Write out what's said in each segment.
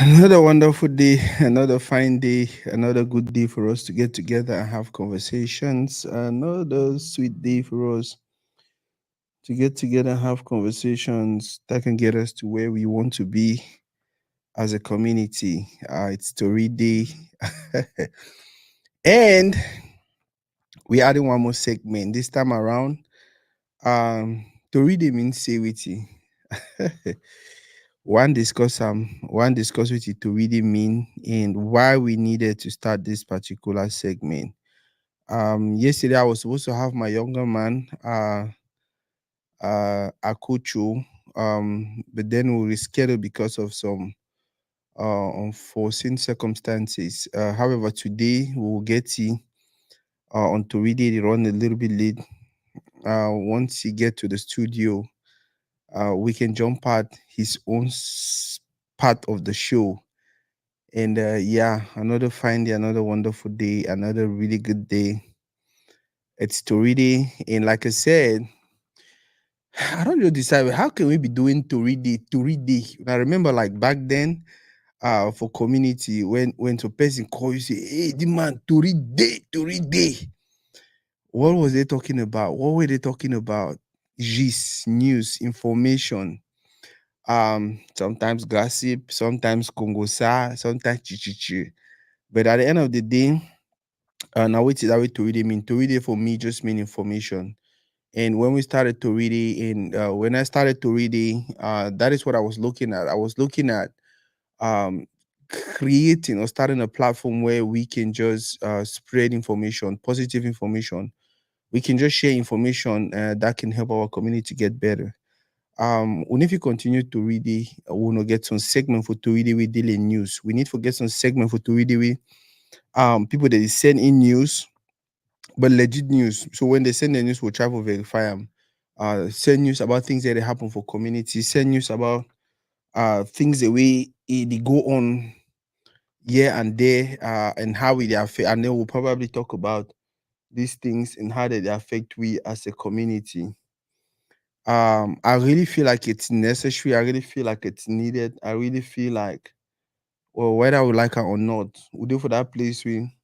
Another wonderful day, another fine day, another good day for us to get together and have conversations. Another sweet day for us to get together and have conversations that can get us to where we want to be as a community. It's Toridey. And we're adding one more segment. This time around, Toridey means say with you. One discuss what it to really mean and why we needed to start this particular segment. Yesterday I was supposed to have my younger man, Akuchu, but then we rescheduled because of some unforeseen circumstances. However, today we will get he on to really run a little bit late. Once he get to the studio, we can jump at his own part of the show. And yeah, another fine day, another wonderful day, another really good day. It's Toridey. And like I said, I don't just decide how can we be doing Toridey. I remember like back then, for community, when some person call you say, hey, the man, Toridey. What was they talking about? What were they talking about? Gist, news, information, sometimes gossip, sometimes kongosa, sometimes chichichi. But at the end of the day, now what is that way to read it mean? To read it for me just mean information. And when we started to read it, and when I started to read it, that is what I was looking at. I was looking at um, creating or starting a platform where we can just spread information, positive information. We can just share information that can help our community get better. And if you continue to read it, we'll not get some segment for to read it with daily news. We need to get some segment for to read it with people that is send in news, but legit news. So when they send the news, we'll try to verify them. Send news about things that happen for community. Send news about things that they go on here and there, and how they affect. And then we'll probably talk about these things and how they affect we as a community. I really feel like it's necessary. I really feel like it's needed. I really feel like, well, whether we like it or not, we do for that place we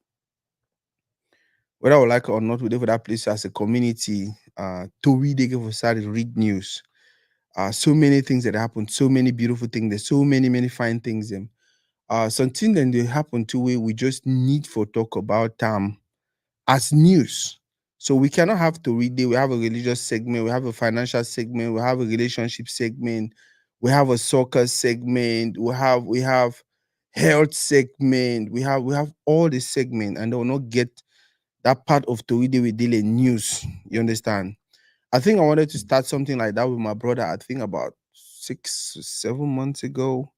whether we like it or not, we do for that place as a community, to read they give us to read news. So many things that happen, so many beautiful things, there's so many fine things. Something then they happen to where we just need for talk about as news. So we cannot have to read it. We have a religious segment, we have a financial segment, we have a relationship segment, we have a soccer segment, we have health segment, we have all the segment, and they will not get that part of Toide with daily news. You understand? I think I wanted to start something like that with my brother. I think about 6 7 months ago.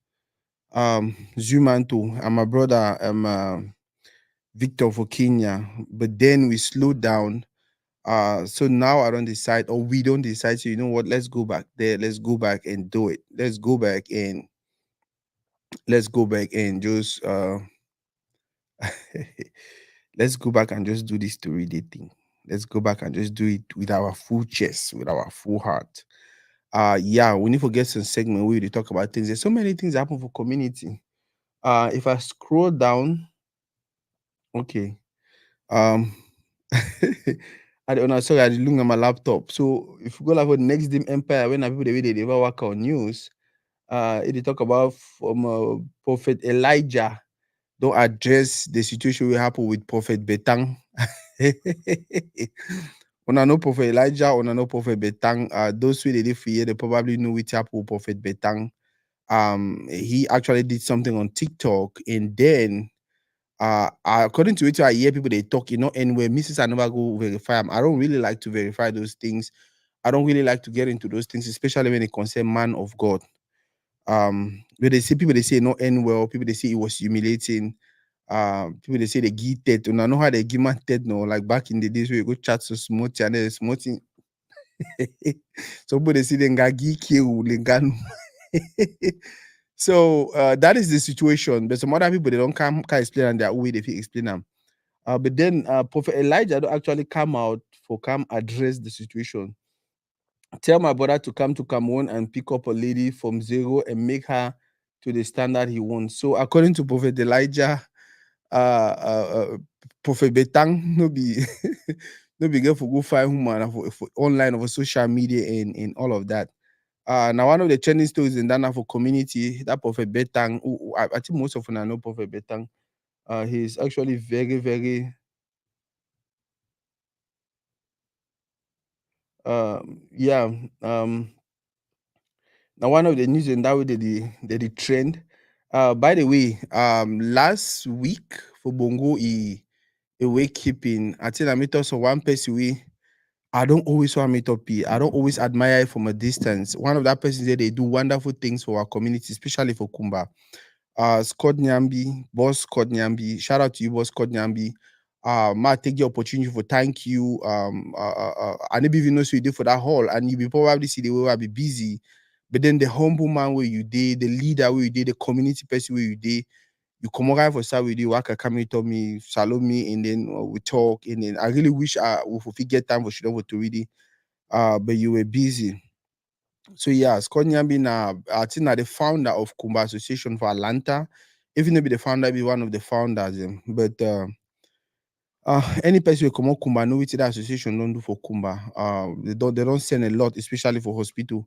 Zumanto and my brother Victor for Kenya. But then we slowed down. So now I don't decide, or we don't decide. So you know what? Let's go back there. Let's go back and do it. Let's go back and just let's go back and just do this to read it thing. Let's go back and just do it with our full chest, with our full heart. Yeah, we need to get some segment where we talk about things. There's so many things happen for community. If I scroll down, okay. Um I don't know, sorry, I did look at my laptop. So if you go like for the next dim empire, when I people they ever work on news, it dey talk about from Prophet Elijah don't address the situation will happen with Prophet Betang. Una know Prophet Elijah, una know Prophet Betang. Those who they did fear, they probably know which happened with Prophet Betang. He actually did something on TikTok, and then according to it, I hear people they talk, and where Mrs. I never go verify 'em. I don't really like to verify those things. I don't really like to get into those things, especially when it concern man of God. Where they say people they say not end well, people they say it was humiliating. People they say they give TED. And I know how they give man TED no, like back in the days where you go chat so smooth and then smooth. So people they say they got geek you, they got so that is the situation. But some other people they don't come can explain and their way they fit explain them. But then Prophet Elijah don't actually come out for come address the situation. Tell my brother to come to Cameroon and pick up a lady from zero and make her to the standard he wants. So according to Prophet Elijah, uh, uh, uh Prophet Betang no be no be get for go find woman for online or for social media and all of that. Now one of the trending stories in Dana for community, that Prophet Betang, I think most of them know Prophet Betang. He's actually very, very yeah. Now one of the news in that way they trend. By the way, last week for Bongo a wakekeeping, I think I met also one person we I don't always want to meet up here. I don't always admire it from a distance. One of that person said they do wonderful things for our community, especially for Kumba. Scott Nyambi, boss Scott Nyambi. Shout out to you, boss Scott Nyambi. Ma take the opportunity for thank you. I never even know what you did for that hall, and you be probably see the way I be busy. But then the humble man where you did, the leader where you did, the community person where you did, you come around for start with you, work come to me, salute me, and then we talk. And then I really wish I would get time for Shidon for Toridey. But you were busy. So yeah, Scott Nyambi now, I think na the founder of Kumba Association for Atlanta. Even though be the founder, be one of the founders. But any person will come on Kumba, know what that association don't do for Kumba. They don't send a lot, especially for hospital.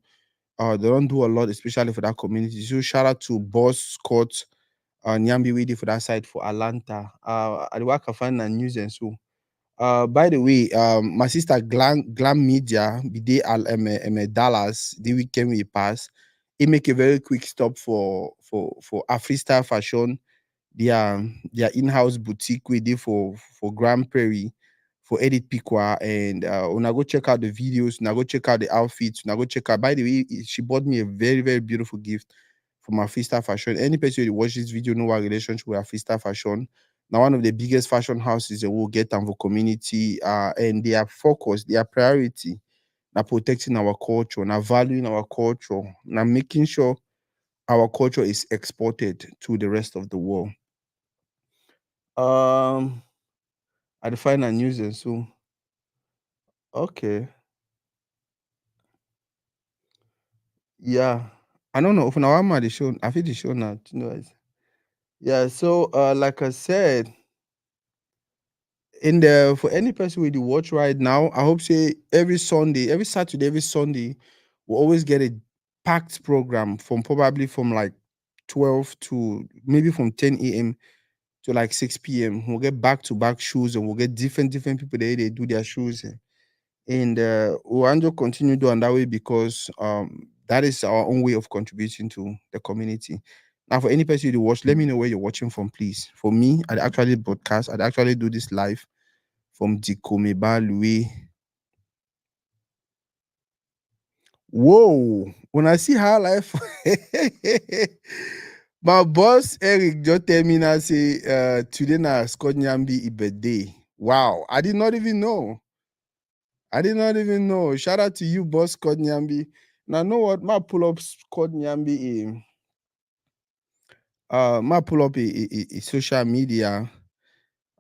They don't do a lot, especially for that community. So shout out to Boss Scott Nyambi Widi for that side for Atlanta. I work I find news and so. By the way, my sister Glam Media, be there at Dallas the weekend we pass. He make a very quick stop for Afristar Fashion, their in-house boutique we did for Grand Prairie for Edith Piqua. And when I go check out the videos, when I go check out the outfits, when I go check out. By the way, she bought me a very, very beautiful gift from Afristar Fashion. Any person who watch this video know our relationship with Afristar Fashion. Now, one of the biggest fashion houses that will get them for community, and they are focused, their priority, now protecting our culture, now valuing our culture, now making sure our culture is exported to the rest of the world. I define a news and so okay, yeah. I don't know if now I'm at the show. I feel the show now. Yeah. So, like I said, in the for any person with the watch right now, I hope say every Sunday, every Saturday, every Sunday, we'll always get a packed program from probably from like 12 to maybe from 10 a.m. to like 6 p.m. We'll get back to back shows and we'll get different people there, they do their shows. And we'll want to continue doing that way because that is our own way of contributing to the community. Now, for any person to watch, let me know where you're watching from, please. For me, I'd actually broadcast, I'd actually do this live from Dikomeba Louis. Whoa, when I see her life, my boss Eric just tell me now say today na Scott Nyambi birthday. Wow, I did not even know. I did not even know. Shout out to you, boss Scott Nyambi. Now know what? My pull up Scott Nyambi. My pull up a social media.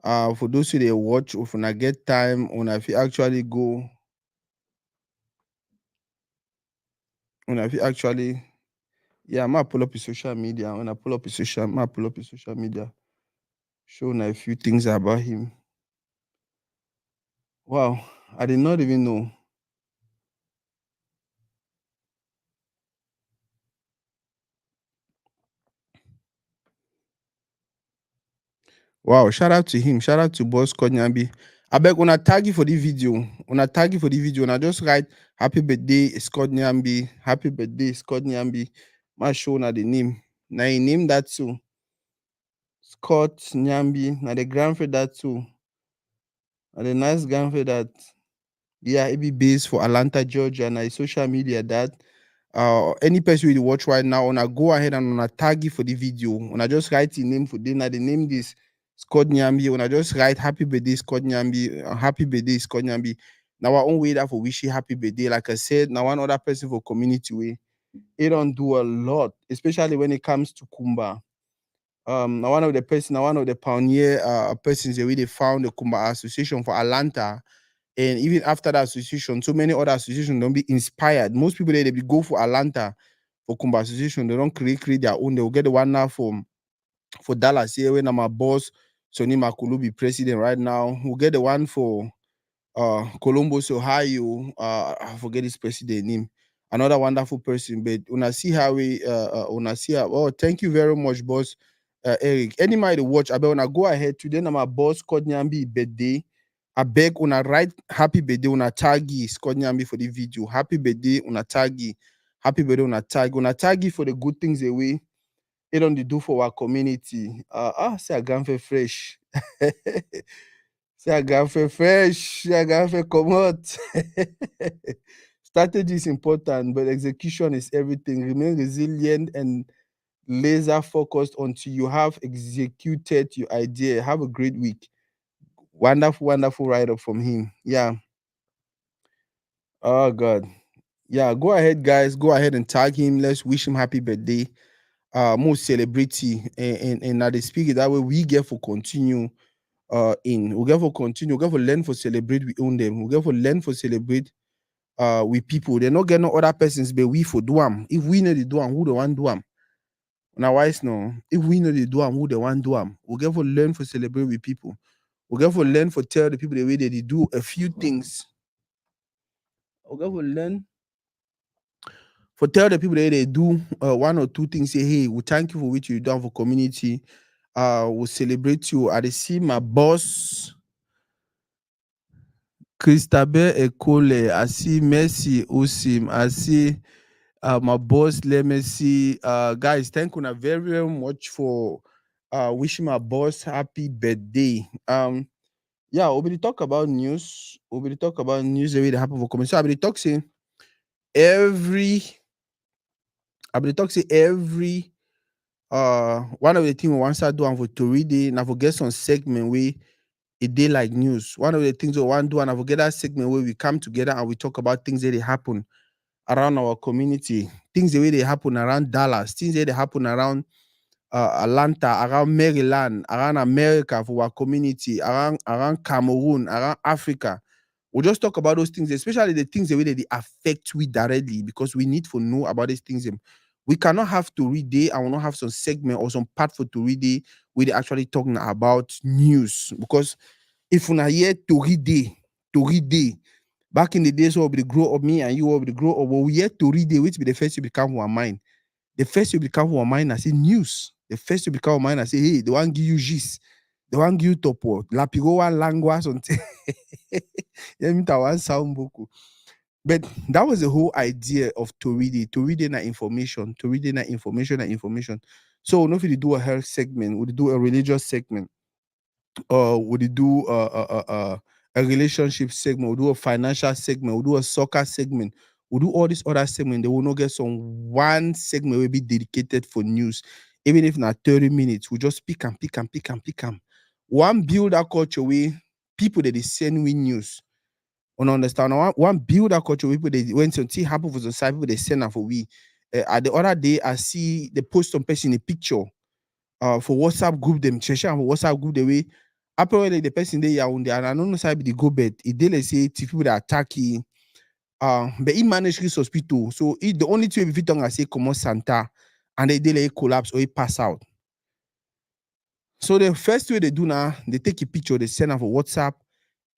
For those who they watch, if I get time, if you actually go, if you actually, yeah, I pull up a social media. When I pull up a social media, showing a few things about him. Wow, I did not even know. Wow, shout out to him. Shout out to Boss Konyambi. I beg when I tag you for the video. When I tag you for the video, and I just write happy birthday, Scott Nyambi. Happy birthday, Scott Nyambi. My show na the name. Now he named that too. Scott Nyambi. Now the grandfather that too. And the nice grandfather that yeah, it be based for Atlanta, Georgia, and social media that any person will watch right now, I go ahead and I tag you for the video. When I just write the name for dinner, the name this Scott Nyambi. When I just write happy birthday, Scott Nyambi, happy birthday, Scott Nyambi. Now our own way that for wish you happy birthday. Like I said, now one other person for community way. It don't do a lot, especially when it comes to Kumba. Now one of the pioneer persons that really found the Kumba Association for Atlanta. And even after that association, so many other associations don't be inspired. Most people they be go for Atlanta for Kumba Association. They don't create their own. They will get the one now for Dallas here when I'm a boss. Sonny Makulu be president right now. We'll get the one for Columbus, Ohio. I forget his president name. Another wonderful person. But when I see how when I see how, oh, thank you very much, boss. Eric. Anybody watch, I bet when I go ahead today, I'm a boss called Nyambi birthday. I beg when I write happy birthday when I tag Scott Nyambi for the video. Happy birthday when I tag happy birthday when I tag for the good things away. It don't do for our community. Say a grand fresh. Say a grand fresh. Say a grand come out. Strategy is important, but execution is everything. Remain resilient and laser focused until you have executed your idea. Have a great week. Wonderful, wonderful write up from him. Yeah. Oh God. Yeah, go ahead, guys. Go ahead and tag him. Let's wish him happy birthday. Most celebrity and now they speak it that way. We get for continue we get for continue, we get for learn for celebrate, we own them. We get for learn for celebrate with people. They're not getting no other persons, but we for do them. If we know the do them, who the one do them? Now wise no. If we know the do them, who the one do them? We get for learn for celebrate with people. We get for learn for tell the people the way they do a few things. We get for learn for tell the people that they do one or two things. Say, hey, we thank you for what you done for community. We'll celebrate you. I see my boss, Christabel Ekole. I see Mercy Osim. I see my boss, let me see. Guys, thank you very, very much for wishing my boss happy birthday. Yeah, we'll be talk about news. We'll be talk about news that happen for community. So I'll be talk say every one of the things we want to do and for Toridey and I forget some segment where a day like news. One of the things we want to do and I forget that segment where we come together and we talk about things that they happen around our community, things the way they happen around Dallas, things that they happen around Atlanta, around Maryland, around America for our community, around Cameroon, around Africa. We'll just talk about those things, especially the things the way that they affect we directly, because we need to know about these things. We cannot have to read day and we not have some segment or some part for to read day where they actually talking about news. Because if we are here to read day, back in the days where we grow up, me and you will be grow up, but we here to read day, which be the first to become our mind. The first you become our mind, I say news. The first you become our mind, I say, hey, they want give you gist. They want give you topo. La pigowa langua something. Sound boku. But that was the whole idea of Toridey. Toridey na information. Toridey na information. So if we do a health segment, we do a religious segment, we do a relationship segment, we do a financial segment, we do a soccer segment, we do all these other segments. They will not get some one segment will be dedicated for news. Even if not 30 minutes, we just pick and pick and pick and pick them. One build that culture way, people that they send we news. On understand one build that culture people they went to see happen for society, people they send for we. At the other day, I see the post on person in a picture for WhatsApp group them share for WhatsApp group the way apparently the person they are on there and I don't know say the go bed it they say people that attack him but he managed his hospital so it the only two if you don't say come on Santa and they collapse or he pass out. So the first way they do now they take a picture they send her for WhatsApp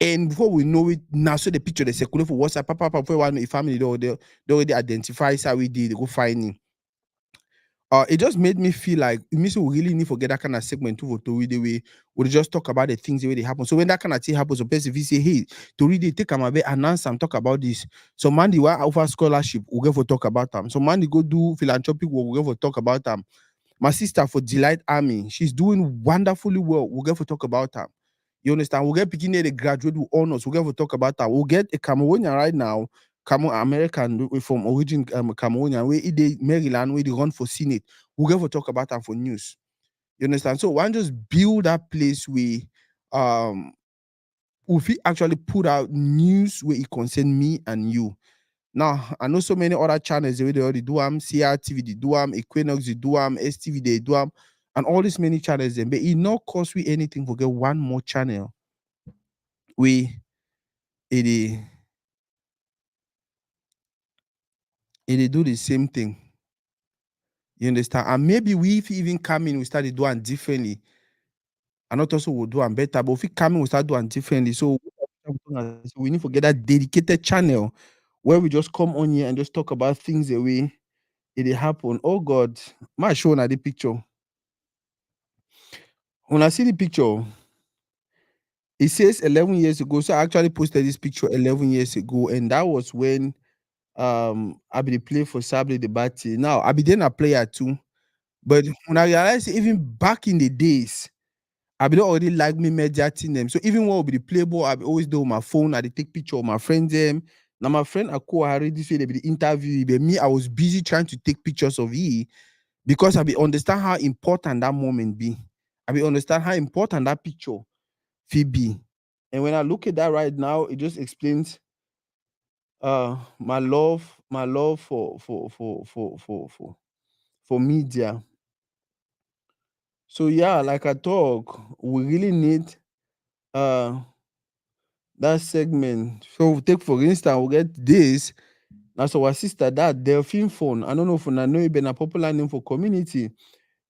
and before we know it now so the picture they circulate for WhatsApp papa for one family they already identify how we did they go find him. It just made me feel like it means we really need to get that kind of segment to read the way we just talk about the things the way they happen. So when that kind of thing happens, so person say, hey, to read it, take them away, announce and talk about this. So man, they want offer scholarship, we get for talk about them. So man, they go do philanthropic work, we get for talk about them. My sister for Delight Army, she's doing wonderfully well. We'll get to talk about her. You understand? We'll get beginning the graduate with honors. We'll get to talk about her. We'll get a Cameroonian right now, Cameroon American from origin Cameroonian, where they Maryland, where they run for Senate. We'll get to talk about her for news. You understand? So one just build that place where if we actually put out news where it concern me and you. Now, I know so many other channels they already do CRTV, they do Equinox, they do STV, they do and all these many channels. But it not cost we anything for get one more channel. It they do the same thing. You understand? And maybe we if even come in, we started doing differently. And not also will do and better, but if we come in, we start doing differently. So we need to get that dedicated channel where we just come on here and just talk about things the way it dey happen. Oh God, my show na the picture. When I see the picture, it says 11 years ago. So I actually posted this picture 11 years ago, and that was when I be dey play for Sable the Bati. Now I be then a player too, but when I realized even back in the days, I be don already like me mediating them. So even when we be the play ball, I be always do on my phone. I dey take picture of my friends them. Now my friend Ako already say they be the interview, but me I was busy trying to take pictures of he because I be understand how important that moment be. I be understand how important that picture fit be. And when I look at that right now, it just explains my love for media. So yeah, like I talk, we really need uh that segment. So take for instance, we get this. That's our sister that Delphine phone. I don't know if I know it been a popular name for community.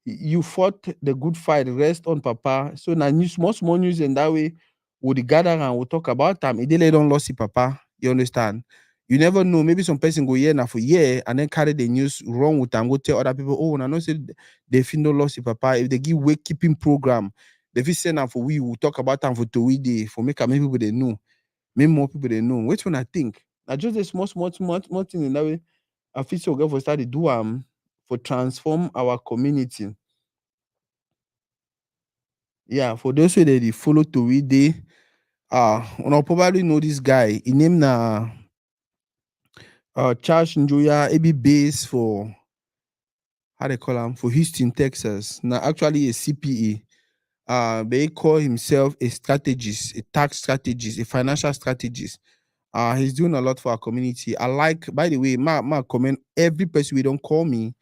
You fought the good fight, rest on papa. So now news, small news in that way, would gather and we'll talk about time. It they don't lost it, papa. You understand? You never know. Maybe some person go here now for year and then carry the news wrong with them. Go tell other people, oh, I know say they feel no loss it, papa. If they give wake keeping program, they feel send them for we will talk about time for Toridey for make many people they know. Maybe more people they know. Which one I think? I just a small thing in that way. I feel so good for start to do for transform our community. Yeah, for those who they follow Toridey, una probably know this guy. He named na Charles Njoya, AB base for how they call him for Houston, Texas. Now actually a CPA. But he call himself a strategist, a tax strategist, a financial strategist. He's doing a lot for our community. I like, by the way, my comment every person we don't call me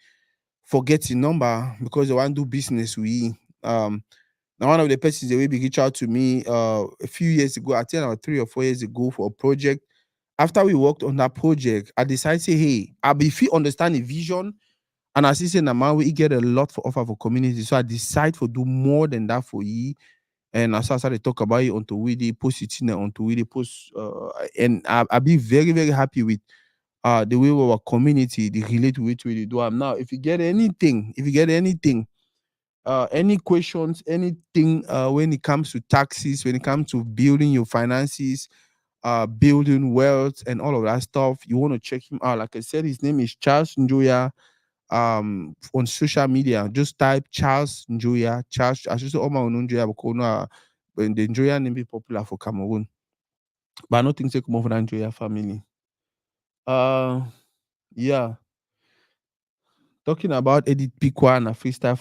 forget the number because they want to do business with you. Now one of the persons they will be reach out to me a few years ago, I think about 3 or 4 years ago for a project. After we worked on that project, I decided say, hey, if you understand the vision and I see say na man we get a lot for offer for community. So I decide to do more than that for you. And as I started talk about it on Twitter, post it on Twitter, post and I be very, very happy with the way our community they relate with we do. Now, if you get anything any questions, anything when it comes to taxes, when it comes to building your finances, building wealth and all of that stuff, you want to check him out. Like I said, his name is Charles Njoya. On social media, just type Charles Njoya. Charles, I should say Oma Njoya because no, when the Njoya name be popular for Cameroon, but I don't think they come over the Njoya family. Uh, yeah. Talking about Edith Pikwa and a freestyle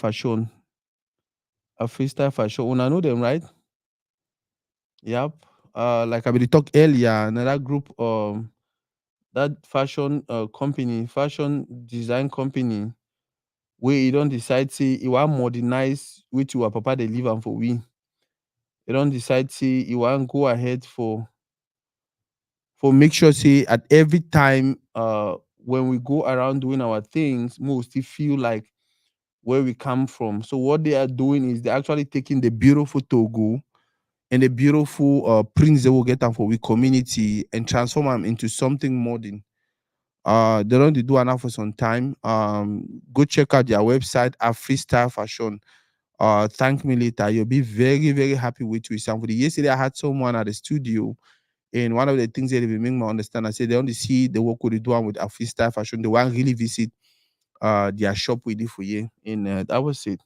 fashion, Una know them, right? Yep. Like I been talk earlier, another group, that fashion company, fashion design company, where you don't decide say you want modernize which your papa they live and for we. You don't decide say you want go ahead for make sure say at every time when we go around doing our things, most still feel like where we come from. So what they are doing is they're actually taking the beautiful Togo and the beautiful prints they will get them for we community and transform them into something modern. They don't do enough for some time. Go check out their website at Freestyle Fashion. Thank me later. You'll be very, very happy with somebody. Yesterday I had someone at the studio, and one of the things that they make me understand, I said they only see the work we do with a Freestyle Fashion. They want really visit their shop we did for you. And that was it.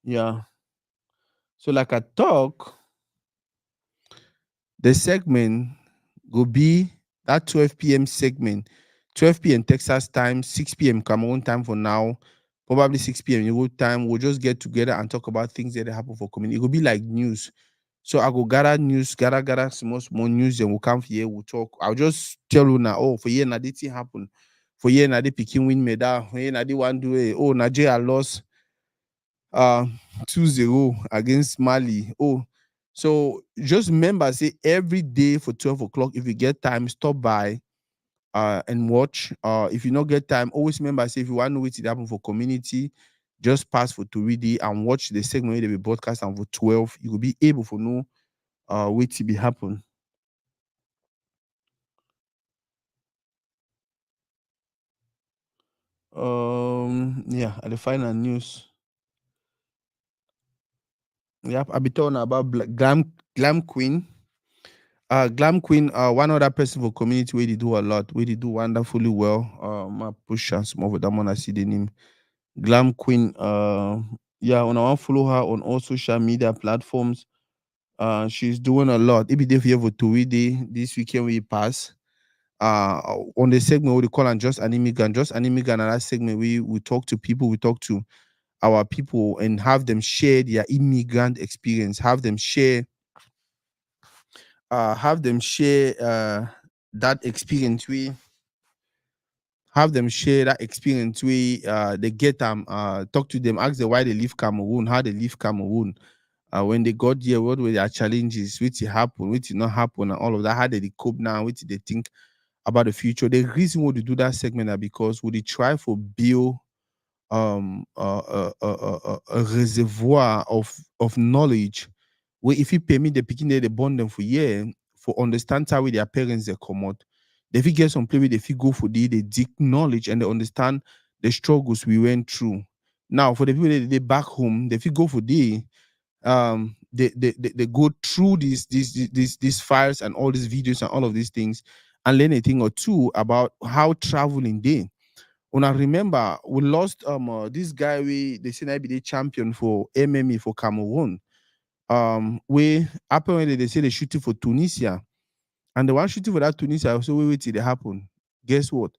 Yeah. So like I talk, the segment will be that 12 p.m. segment, 12 p.m. Texas time, 6 p.m. Cameroon time for now, probably 6 p.m. Euro time. We'll just get together and talk about things that happen for community. It will be like news. So I go gather news, gather small news, and we'll come here, we'll talk. I'll just tell you now, oh, for year now this thing happen. For year now they picking win medal. For year now they want to do it. Oh, Nigeria lost uh 2-0 against Mali. Oh, so just remember, say every day for 12 o'clock, if you get time, stop by and watch. If you not get time, always remember, say if you want to know what happen for community, just pass for Toridey and watch the segment where they will broadcast and for 12. You will be able to know what to be happen. Yeah, at the final news. Yep, I'll be talking about Glam Queen. Glam Queen, one other person for community where they do a lot, where they do wonderfully well. I push and some of them, I see the name. Glam Queen, yeah, when I want to follow her on all social media platforms, she's doing a lot. If you have for 2 day this weekend we pass, on the segment we call and just an immigrant, another segment we talk to people, we talk to our people and have them share their immigrant experience, have them share that experience we they get them, talk to them, ask them why they leave Cameroon, how they leave Cameroon, when they got here, what were their challenges, which happen, which did not happen, and all of that, how they cope now, which they think about the future. The reason why we do that segment are because we try for build a reservoir of knowledge where if you pay me the picking they bond them for year for understand how their parents they come out. They fit get some play where they fit go for they dig knowledge and they understand the struggles we went through. Now for the people that they back home, they fit go for they go through these files and all these videos and all of these things and learn a thing or two about how traveling they. When I remember, we lost this guy we they say I be the champion for MMA for Cameroon. We apparently they say they shooting for Tunisia, and the one shooting for that Tunisia also wait till it happen. Guess what?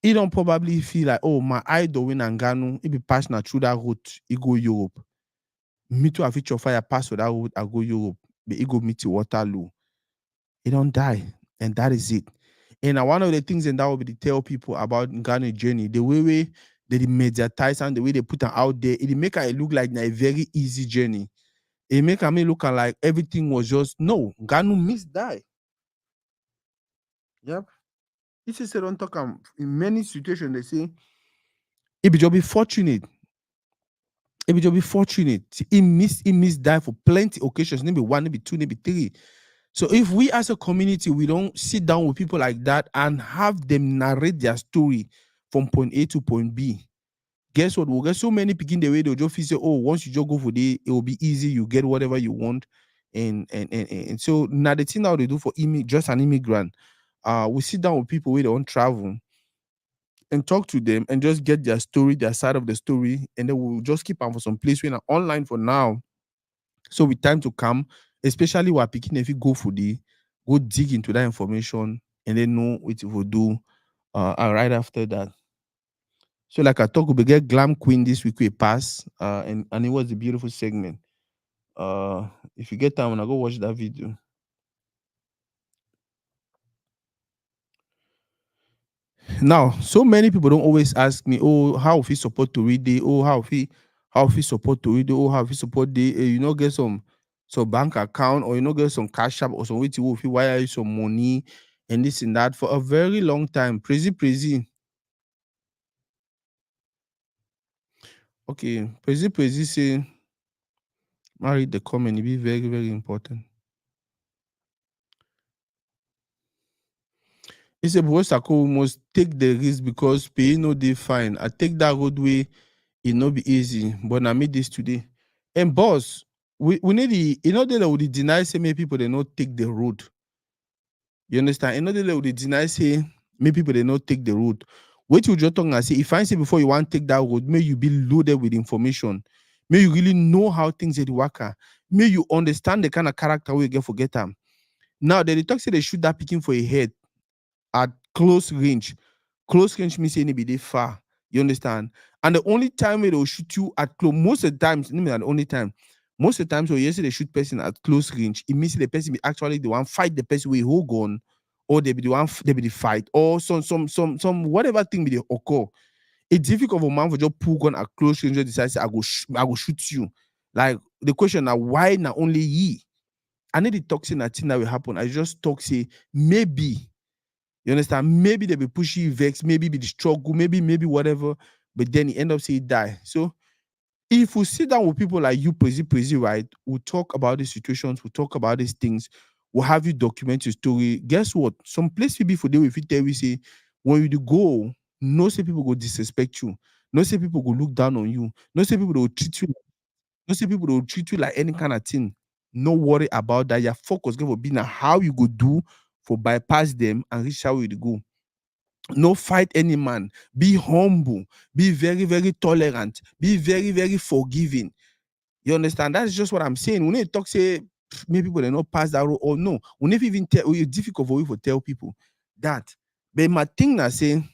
He don't probably feel like, oh, my idol win Ngannou, he be passionate through that route, he go Europe. Me too, I feature fire pass for that route, I go Europe, but he go meet Waterloo. He don't die, and that is it. And one of the things and that will be to tell people about Ghana journey, the way they mediatize and the way they put it out there, it make it look like a very easy journey. It make me look like everything was just no. Ghana miss die. Yep. If you say don't talk in many situations, they say it be just be fortunate. It be just be fortunate. He miss die for plenty occasions, maybe one, maybe two, maybe three. So if we as a community, we don't sit down with people like that and have them narrate their story from point A to point B, guess what? We'll get so many picking the way they'll just say, oh, once you just go for the, it will be easy, you get whatever you want. And so now the thing now they do for just an immigrant, we sit down with people where they don't travel and talk to them and just get their story, their side of the story, and then we'll just keep them for some place when online for now. So with time to come, especially while picking if you go for the go dig into that information and then know what you will do right after that. So like I talk, we get Glam Queen this week we pass, and it was a beautiful segment. If you get time, when I go watch that video. Now, so many people don't always ask me, oh, how if you support to read it? Oh, how if you support to read it? Oh, how if you support the you know get some bank account or you know get some cash app or some way to if you wire you some money and this and that for a very long time. Prezi. Okay, Prezi say marry the comment, it be very, very important. He said, "Bro, Sako must take the risk because pay no dey fine. I take that roadway, it no be easy. But I made this today. And boss, we need the you know they would deny say many people they not take the road. You understand? You know they would deny say many people they not take the road. Wait till you talk and say if I say before you want to take that road, may you be loaded with information. May you really know how things are working. May you understand the kind of character we get forget them. Now they talk say they shoot that picking for a head at close range. Close range means any be far. You understand? And the only time where they'll shoot you at close, most of the times, not the only time, most of the times when you say they shoot person at close range, it means the person be actually the one fight the person with who gun, or they be the one they be the fight, or some whatever thing be the occur. It's difficult for man for just pull gun at close range and decide say, I go shoot you. Like the question now, why not only ye? I need the toxin that thing that will happen. I just talk say maybe You understand? Maybe they be pushing you vex, maybe be the struggle, maybe whatever, but then he end up saying die. So if we sit down with people like you, Prezi, right, we'll talk about these situations, we'll talk about these things, we'll have you document your story. Guess what? Some place people for them, if you tell we say, when you do go, no say people go disrespect you, no say people go look down on you, no say people will treat you, no say people will treat you like any kind of thing. No worry about that. Your focus going to be now how you go do for bypass them and reach how you go. No fight any man. Be humble. Be very, very tolerant. Be very, very forgiving. You understand? That's just what I'm saying. When you talk, say maybe people they not pass that road or no. We never even tell. It's difficult for you to tell people that. But my thing now saying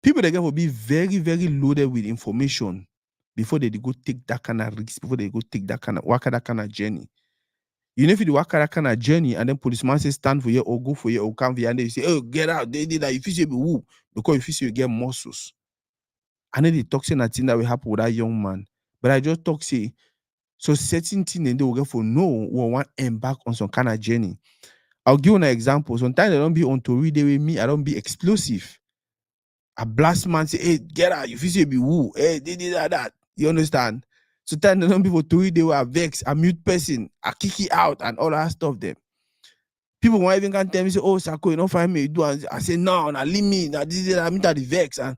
people they get to be very, very loaded with information before they go take that kind of risk. Before they go take that kind of work that kind of journey. You know if you work that kind of journey and then policeman say stand for you or go for you or come for you and they say, oh, get out. They did that. If you say be woo, because if you say you get muscles. I know the toxic thing that will happen with that young man. But I just talk say, so certain thing they will get for no will want embark on some kind of journey. I'll give you an example. Sometimes I don't be on Toridey with me, I don't be explosive. A blast man say, hey, get out. If you say be woo, hey, they did that. You understand? Sometimes they don't be for Toridey were vex, a mute person, a kick it out and all that stuff them. People won't even can tell me, say, oh, Sako, you don't find me. You do. I say, no, now leave me. Now this is I mean that the vex. And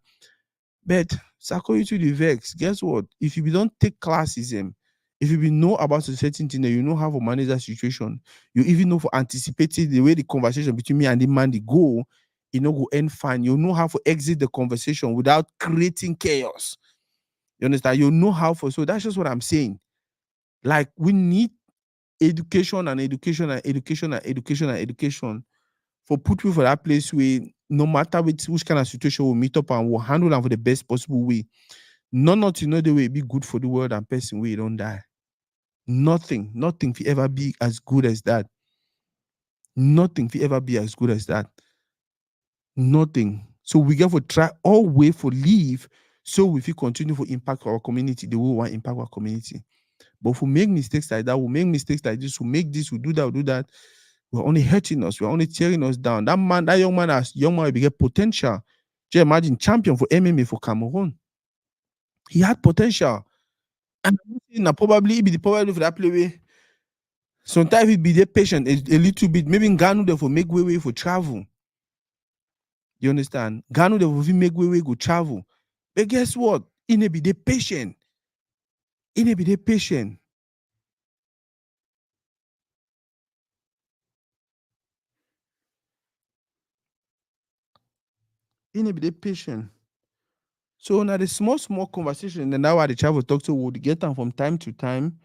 but Sako, you to the vex. Guess what? If you don't take classes, if you know about a certain thing, you know how to manage that situation. You even know for anticipating the way the conversation between me and the man they go, you know, go end fine. You know how to exit the conversation without creating chaos. You understand? You know how for so that's just what I'm saying. Like we need education and education and education and education and education for put people for that place where no matter which kind of situation we'll meet up and we'll handle them for the best possible way. Not to know the way it be good for the world and person where you don't die. Nothing will ever be as good as that. Nothing will ever be as good as that. Nothing. So we got to try all way for leave so if we continue to impact our community, the way we want to impact our community. But if we make mistakes like that, we'll make mistakes like this, we'll make this, we'll do that, we'll do that. We're only hurting us, we're only tearing us down. That young man will get potential. Just imagine champion for MMA for Cameroon. He had potential. And probably be the probably for that play way. Sometimes he be there patient a little bit. Maybe in Ghana they for make way for travel. You understand? Ghana they will make way go travel. But guess what? He may be there patient. He may be there patient. He may be there patient. So now the small conversation, and now why the travel talk to we'll get them from time to time.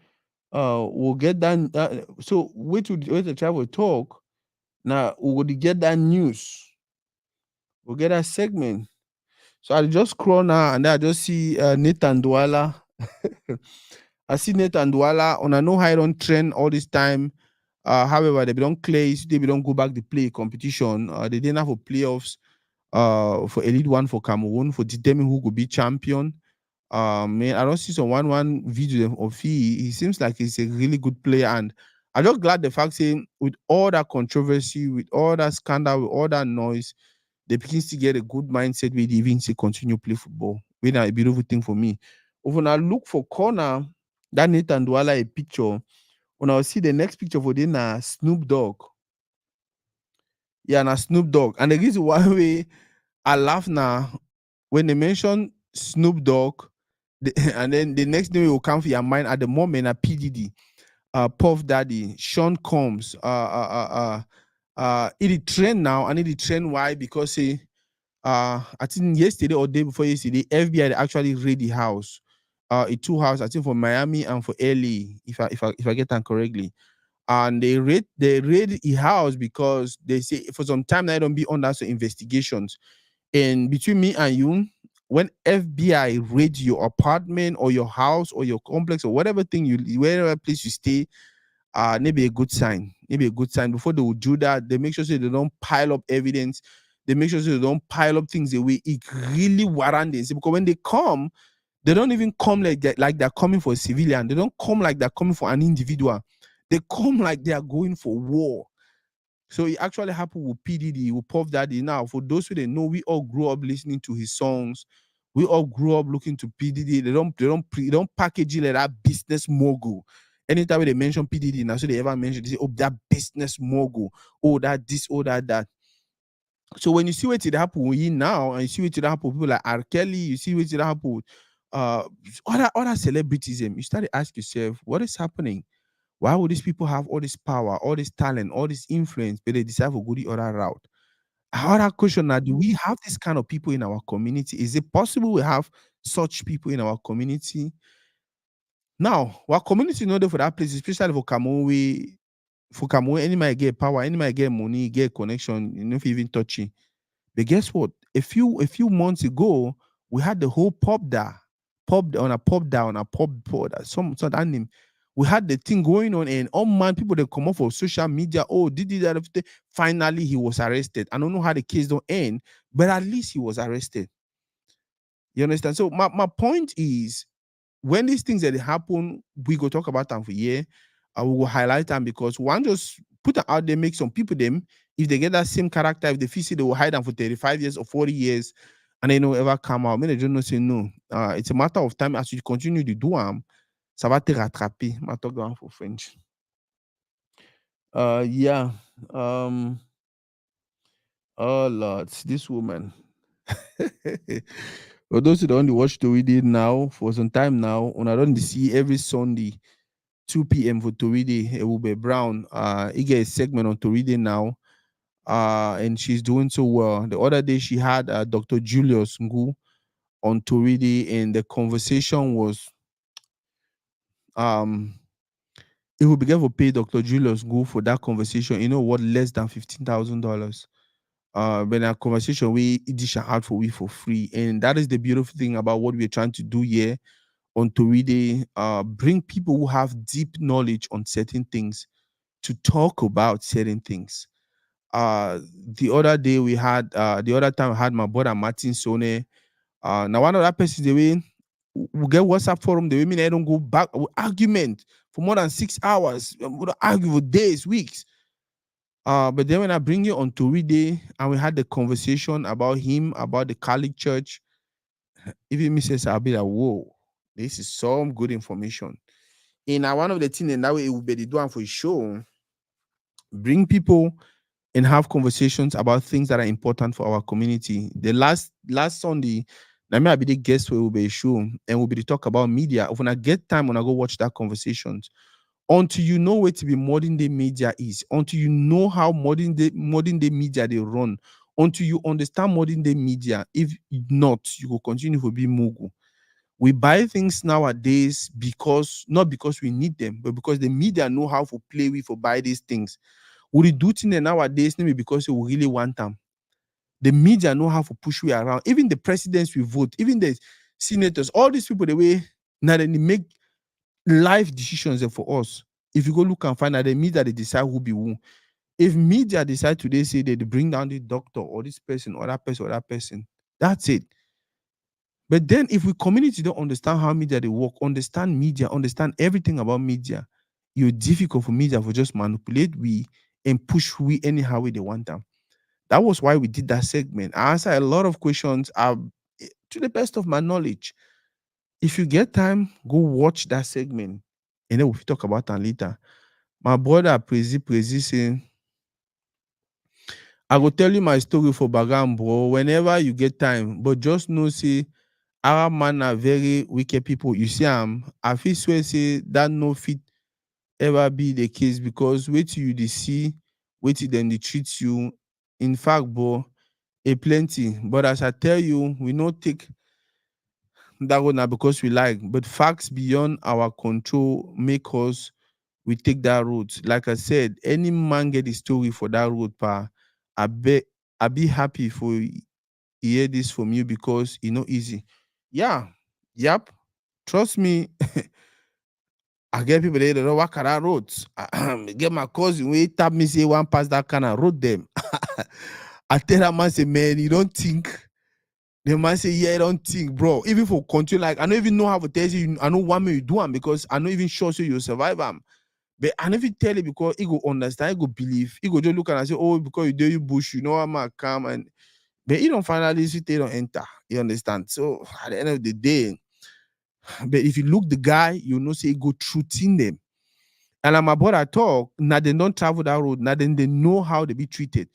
We'll get that. So wait the travel talk. Now we'll get that news. We'll get that segment. So I just scroll now and then I just see Nathan Douala. I see Nathan Douala on I know how I don't trend all this time. However, they don't play, they don't go back to play competition. They didn't have a playoffs for Elite One for Cameroon for determine who could be champion. Man, I don't see some one video of he seems like he's a really good player, and I'm just glad the fact saying with all that controversy, with all that scandal, with all that noise, they begins to get a good mindset with even to continue play football. Which is a beautiful thing for me. When I look for corner, that Nathan Douala a picture. When I see the next picture for them, Snoop Dogg. Yeah, na Snoop Dogg. And the reason why I laugh now when they mention Snoop Dogg, and then the next thing will come for your mind at the moment a PDD, Puff Daddy, Sean Combs, it trend now, and it trend why because I think yesterday or day before yesterday, FBI actually raid the house, two house I think for Miami and for LA, if I get that correctly. And they raid the house because they say for some time they don't be under some investigations. And between me and you, when FBI raid your apartment or your house or your complex or whatever wherever place you stay, maybe a good sign. Maybe a good sign. Before they will do that, they make sure they don't pile up evidence. They make sure they don't pile up things away. It really warrants because when they come, they don't even come like they're coming for a civilian. They don't come like they're coming for an individual. They come like they are going for war. So it actually happened with PDD, with Puff Daddy. Now, for those who didn't know, we all grew up listening to his songs. We all grew up looking to PDD. They don't package it like that business mogul. Anytime they mention PDD, now so they ever mention, they say, oh, that business mogul, oh, that this, oh, that. So when you see what it happen with you now, and you see what it happen with people like R. Kelly, you see what it happen with uh other celebrities, you start to ask yourself, what is happening? Why would these people have all this power, all this talent, all this influence, but they decide to go the other route? Another question now, do we have this kind of people in our community? Is it possible we have such people in our community? Now, our community know there for that place, especially for Cameroon, any might get power, any might get money, get connection, you know, if you even touch it. But guess what? A few months ago, we had the whole pop pod, some that name. We had the thing going on, and oh man, people they come off for social media. Oh, did that? Everything. Finally, he was arrested. I don't know how the case don't end, but at least he was arrested. You understand? So my point is, when these things that happen, we go talk about them for a year. We will highlight them because one just put them out there, make some people them. If they get that same character, if they feel they will hide them for 35 years or 40 years, and they don't ever come out. Maybe they don't know say no. It's a matter of time as you continue to do them, ça va te rattraper. I talk down for French. Yeah. Um. Oh Lord, this woman. For those who don't watch Toridey now for some time now, when I don't see every Sunday 2 p.m. for Toridey, Ebube Brown. He get a segment on Toridey now. And she's doing so well. The other day she had Dr. Julius Ngu on Toridey, and the conversation was it will be able to pay Dr. Julius Ngu for that conversation, you know what, less than $15,000. When a conversation we dish out for we for free. And that is the beautiful thing about what we're trying to do here on Toridey. Bring people who have deep knowledge on certain things to talk about certain things. The other day we had the other time I had my brother Martin Sone. Now one of that person the way we get WhatsApp forum, the women I don't go back we argument for more than 6 hours. We don't argue for days, weeks. But then when I bring you on Toridey and we had the conversation about him, about the Catholic Church, even Mrs. I'll be like, whoa, this is some good information. And one of the things and that way it will be the doing for a show, bring people and have conversations about things that are important for our community. The last Sunday, I may be the guest where will be a show and we'll be to talk about media. When I get time, when I go watch that conversations, until you know where to be modern day media is, until you know how modern day media they run, until you understand modern day media. If not, you will continue to be mugu. We buy things nowadays because not because we need them, but because the media know how to play with or buy these things. We do things nowadays maybe because we really want them. The media know how to push we around. Even the presidents we vote, even the senators, all these people, the way now they make life decisions for us. If you go look and find out, the media they decide who be who. If media decide today say they bring down the doctor or this person or that person or that person, that's it. But then if we community don't understand how media they work, understand media, understand everything about media, it's difficult for media for just manipulate we and push we anyhow way they want them. That was why we did that segment. I answered a lot of questions to the best of my knowledge. If you get time, go watch that segment. And then we'll talk about that later. My brother Prezi saying, I will tell you my story for Bagam, bro. Whenever you get time, but just know, see, our man are very wicked people. You see, I feel swear say that no fit ever be the case because wait till you they see, wait till them they treat you. In fact, bro, a plenty. But as I tell you, we not take that one now because we like, but facts beyond our control make us we take that route. Like I said, any man get the story for that route, pa. I be happy for hear this from you because it's not easy. Yeah, yep. Trust me, I get people there that don't walk that roads. Get my cousin we tap me say one pass that kind of road them. I tell that man say, man, you don't think. The man say, yeah, I don't think, bro. Even for country, like I don't even know how to tell you. I know one way you do them because I not even sure so you survive them. But I never tell it because he go understand, he go believe, he go just look and say, oh, because you do you bush, you know I'm a come and but he don't finally see they don't enter. You understand? So at the end of the day, but if you look the guy, you know say he go through in them. And like my brother talk, now they don't travel that road, now then they know how they be treated.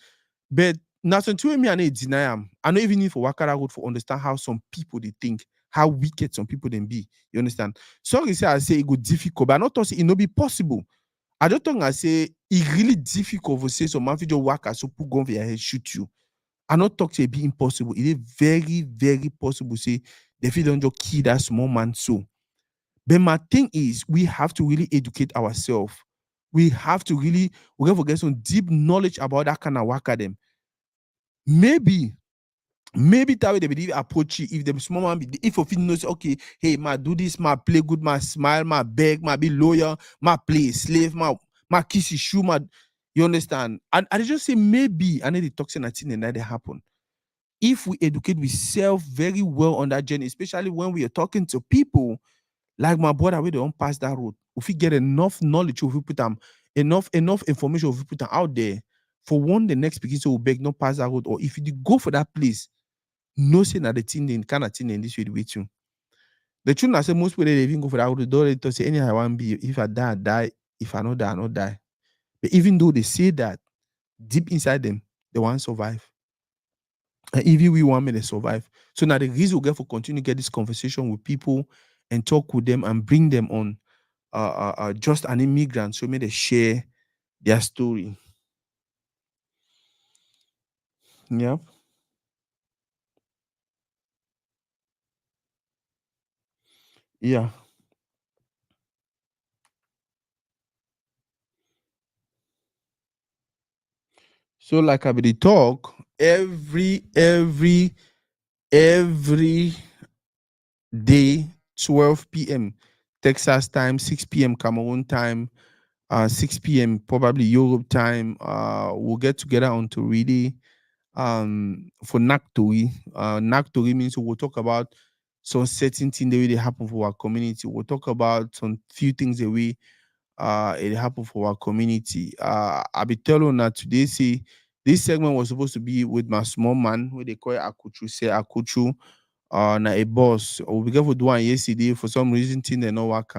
But now since me and I deny them, I don't even need for Wakara road for understand how some people they think, how wicked some people then be. You understand? So you say I say it go difficult, but I not say it no be possible. I don't think I say it really difficult to say some man fit just waka so put gun for your head shoot you. I not talk say it be impossible. It is very, very possible. Say they fit don't just kill that small man so. But my thing is we have to really educate ourselves. We have to really we have to get some deep knowledge about that kind of waka them. Maybe that way they believe approach it. If the small man be if of knows okay, hey, ma do this, ma play good, ma smile, ma beg, ma be loyal, ma play slave, ma kiss his shoe, ma you understand? And I just say maybe I need the toxin and thing and that they happen. If we educate ourselves very well on that journey, especially when we are talking to people like my brother, we don't pass that road. If we get enough knowledge, if we put them enough information, if we put them out there, for one, the next speaking so will beg not pass that road, or if you go for that place, no say that the thing they kind of thing in this way with you. The truth I say most people they even go for that road, they don't say anyhow I want be. If I die, I die. If I not die, I not die. But even though they say that, deep inside them, they want to survive. And even we want me to survive. So now the reason we get for continue to get this conversation with people and talk with them and bring them on just an immigrant so may they share their story. Yeah. Yeah. So like I be the talk every day 12 p.m. Texas time, 6 p.m. Cameroon time, 6 p.m. probably Europe time. We'll get together on Toridey for Naktori. Naktori means we'll talk about some certain thing that really happen for our community. We'll talk about some few things that we it happen for our community. I be telling that today say this segment was supposed to be with my small man who they call Akuchu, say Akuchu, na a boss. We be for do one yesterday for some reason thing they no work.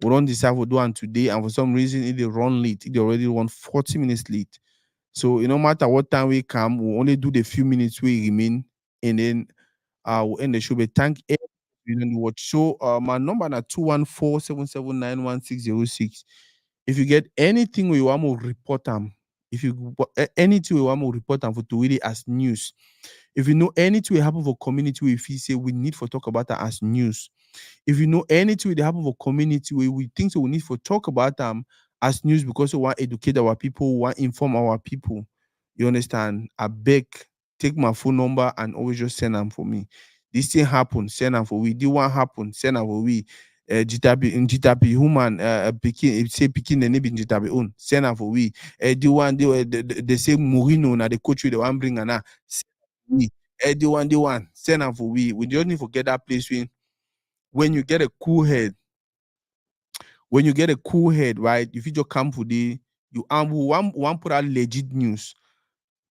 We don't decide to do one today, and for some reason it they run late. It already run 40 minutes late. So no matter what time we come, we'll only do the few minutes we remain, and then we'll end the show. But thank everyone who watch. So my number na 214-779-1606. If you get anything we want to report them, if you anything we want to report them for to really as news. If you know anything will happen for community, if you say we need for talk about that as news. If you know anything that happen for community where we think so we need to talk about them as news because we want to educate our people, we want to inform our people. You understand? I beg, take my phone number and always just send them for me. This thing happen, send them for we. This one happen, send them for we. Jitabi human picking say picking the name in Jitabi own send them for we. The one they say Mourinho na the coach we the one bring and we. The one send them for we. We just need to get that place when you get a cool head, right? If you just come for the you one put out legit news.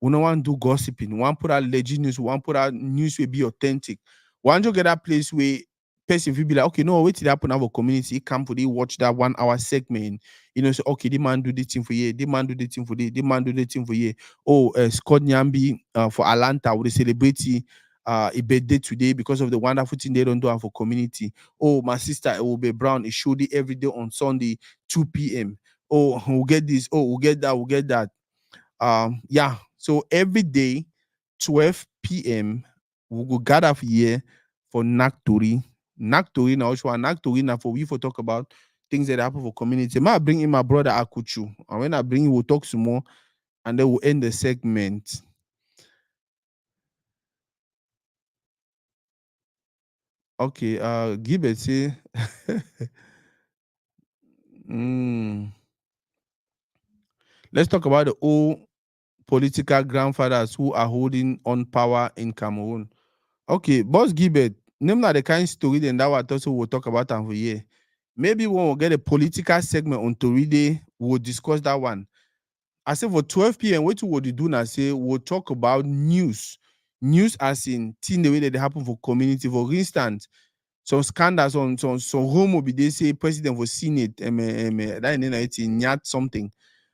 We don't want to do gossiping. We want put out legit news. We want put out news will be authentic. We want to get that place where person will be like, okay, no, wait till that happen our community. Come for the watch that 1 hour segment. You know, say, okay, the man do this thing for you, the man do this thing for you, the man do this thing for you. Oh, Scott Nyambi for Atlanta with the celebrity a birthday today because of the wonderful thing they don't do for community. Oh, my sister Obe Brown is showing every day on Sunday, 2 p.m. Oh, we'll get this, oh, we'll get that, yeah, so every day 12 p.m. we go gather here for Naktori now which one Naktori now for we for talk about things that happen for community. I bring in my brother Akuchu, and when I bring him we'll talk some more and then we'll end the segment. Okay, Gilbert say mm, let's talk about the old political grandfathers who are holding on power in Cameroon. Okay, boss Gilbert, name not the kind story then that what also we'll talk about and for here. Maybe when we get a political segment on Toridey, we'll discuss that one. I say for 12 p.m., what we do now say we'll talk about news. News as in thing the way that they happen for community. For instance, some scandals on some home will be they say president for Senate, that it's in yet something.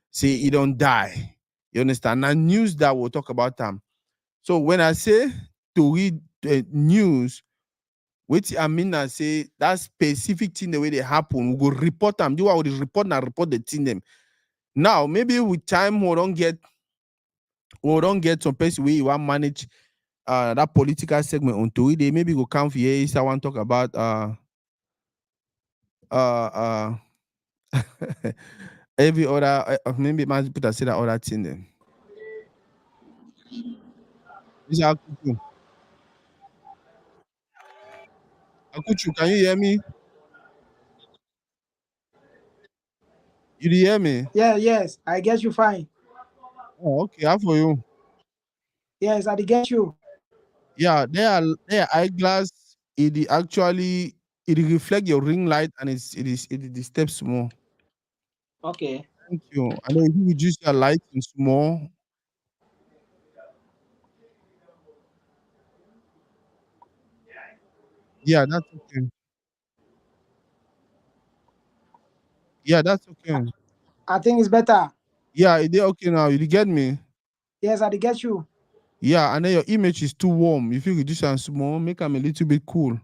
Say he don't die. You understand? Now news that we'll talk about them. So when I say to read news, which I mean I say that specific thing the way they happen, we go report them. Do what we report and report the thing them. Now maybe with time we don't get some person where you want manage that political segment on Toridey. Maybe go come here if I want to talk about uh every other maybe man put say that other thing then. This Akuchu. Akuchu, can you hear me? You dey hear me? Yeah, yes, I get you fine. Oh, okay. How for you? Yes, I dey get you. Yeah, they are eyeglass. Actually it reflect your ring light and it disturbs more. Okay. Thank you. And then if you reduce your lighting small, yeah, that's okay. Yeah, that's okay. I think it's better. Yeah, it is okay now. You get me? Yes, I dey get you. Yeah, and then your image is too warm. If you reduce and small, make them a little bit cool.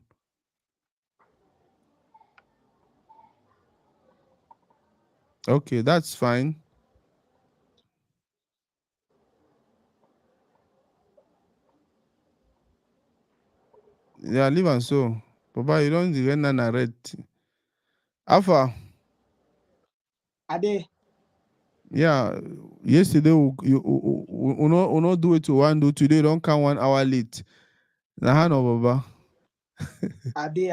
Okay, that's fine. Yeah, leave and so. Papa, you don't the red and red. Alpha, I dey. yeah. Yesterday we not do it to one do today. Don't come 1 hour late. Nah, no, Baba. I dey.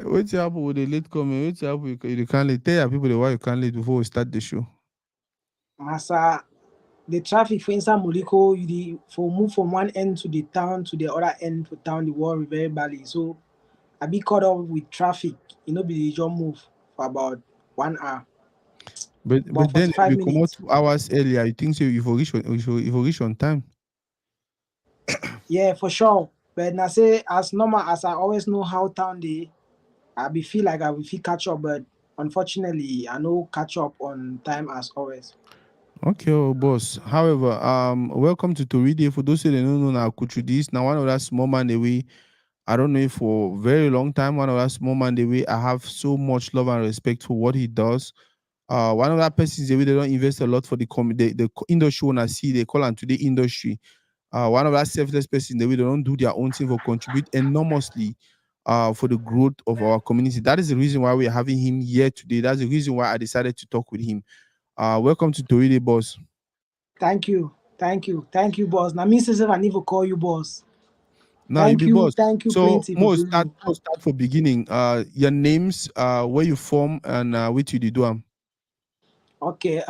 Wait till happen with the late coming. Wait till happen you can't late. Tell your people the why you can't late before we start the show. Masa, the traffic for inside Moliko, you dey for move from one end to the town to the other end for town, the world very badly. So I be caught up with traffic. You know, be the just move for about 1 hour, But about then if 45 you come out minutes. 2 hours earlier, you think so you for reach on time. Yeah, for sure. But I say as normal as I always know how town dey, I be feel like I will feel catch up, but unfortunately I no catch up on time as always. Okay, oh, boss. However, welcome to Toridey. For those who don't know now, Kuchu this now one of that small man the way I don't know if for very long time one of that small man the way I have so much love and respect for what he does. One of that persons the way they don't invest a lot for the industry when I see they call on today industry. One of that selfless person the way they don't do their own thing for contribute enormously for the growth of our community. That is the reason why we are having him here today. That's the reason why I decided to talk with him. Welcome to Toridey, boss. Thank you, boss. Now me say I need to call you boss. Now you be boss. Thank you So plenty for more doing start me. more start for beginning. Your names, where you from, and which you did do 'em. Okay,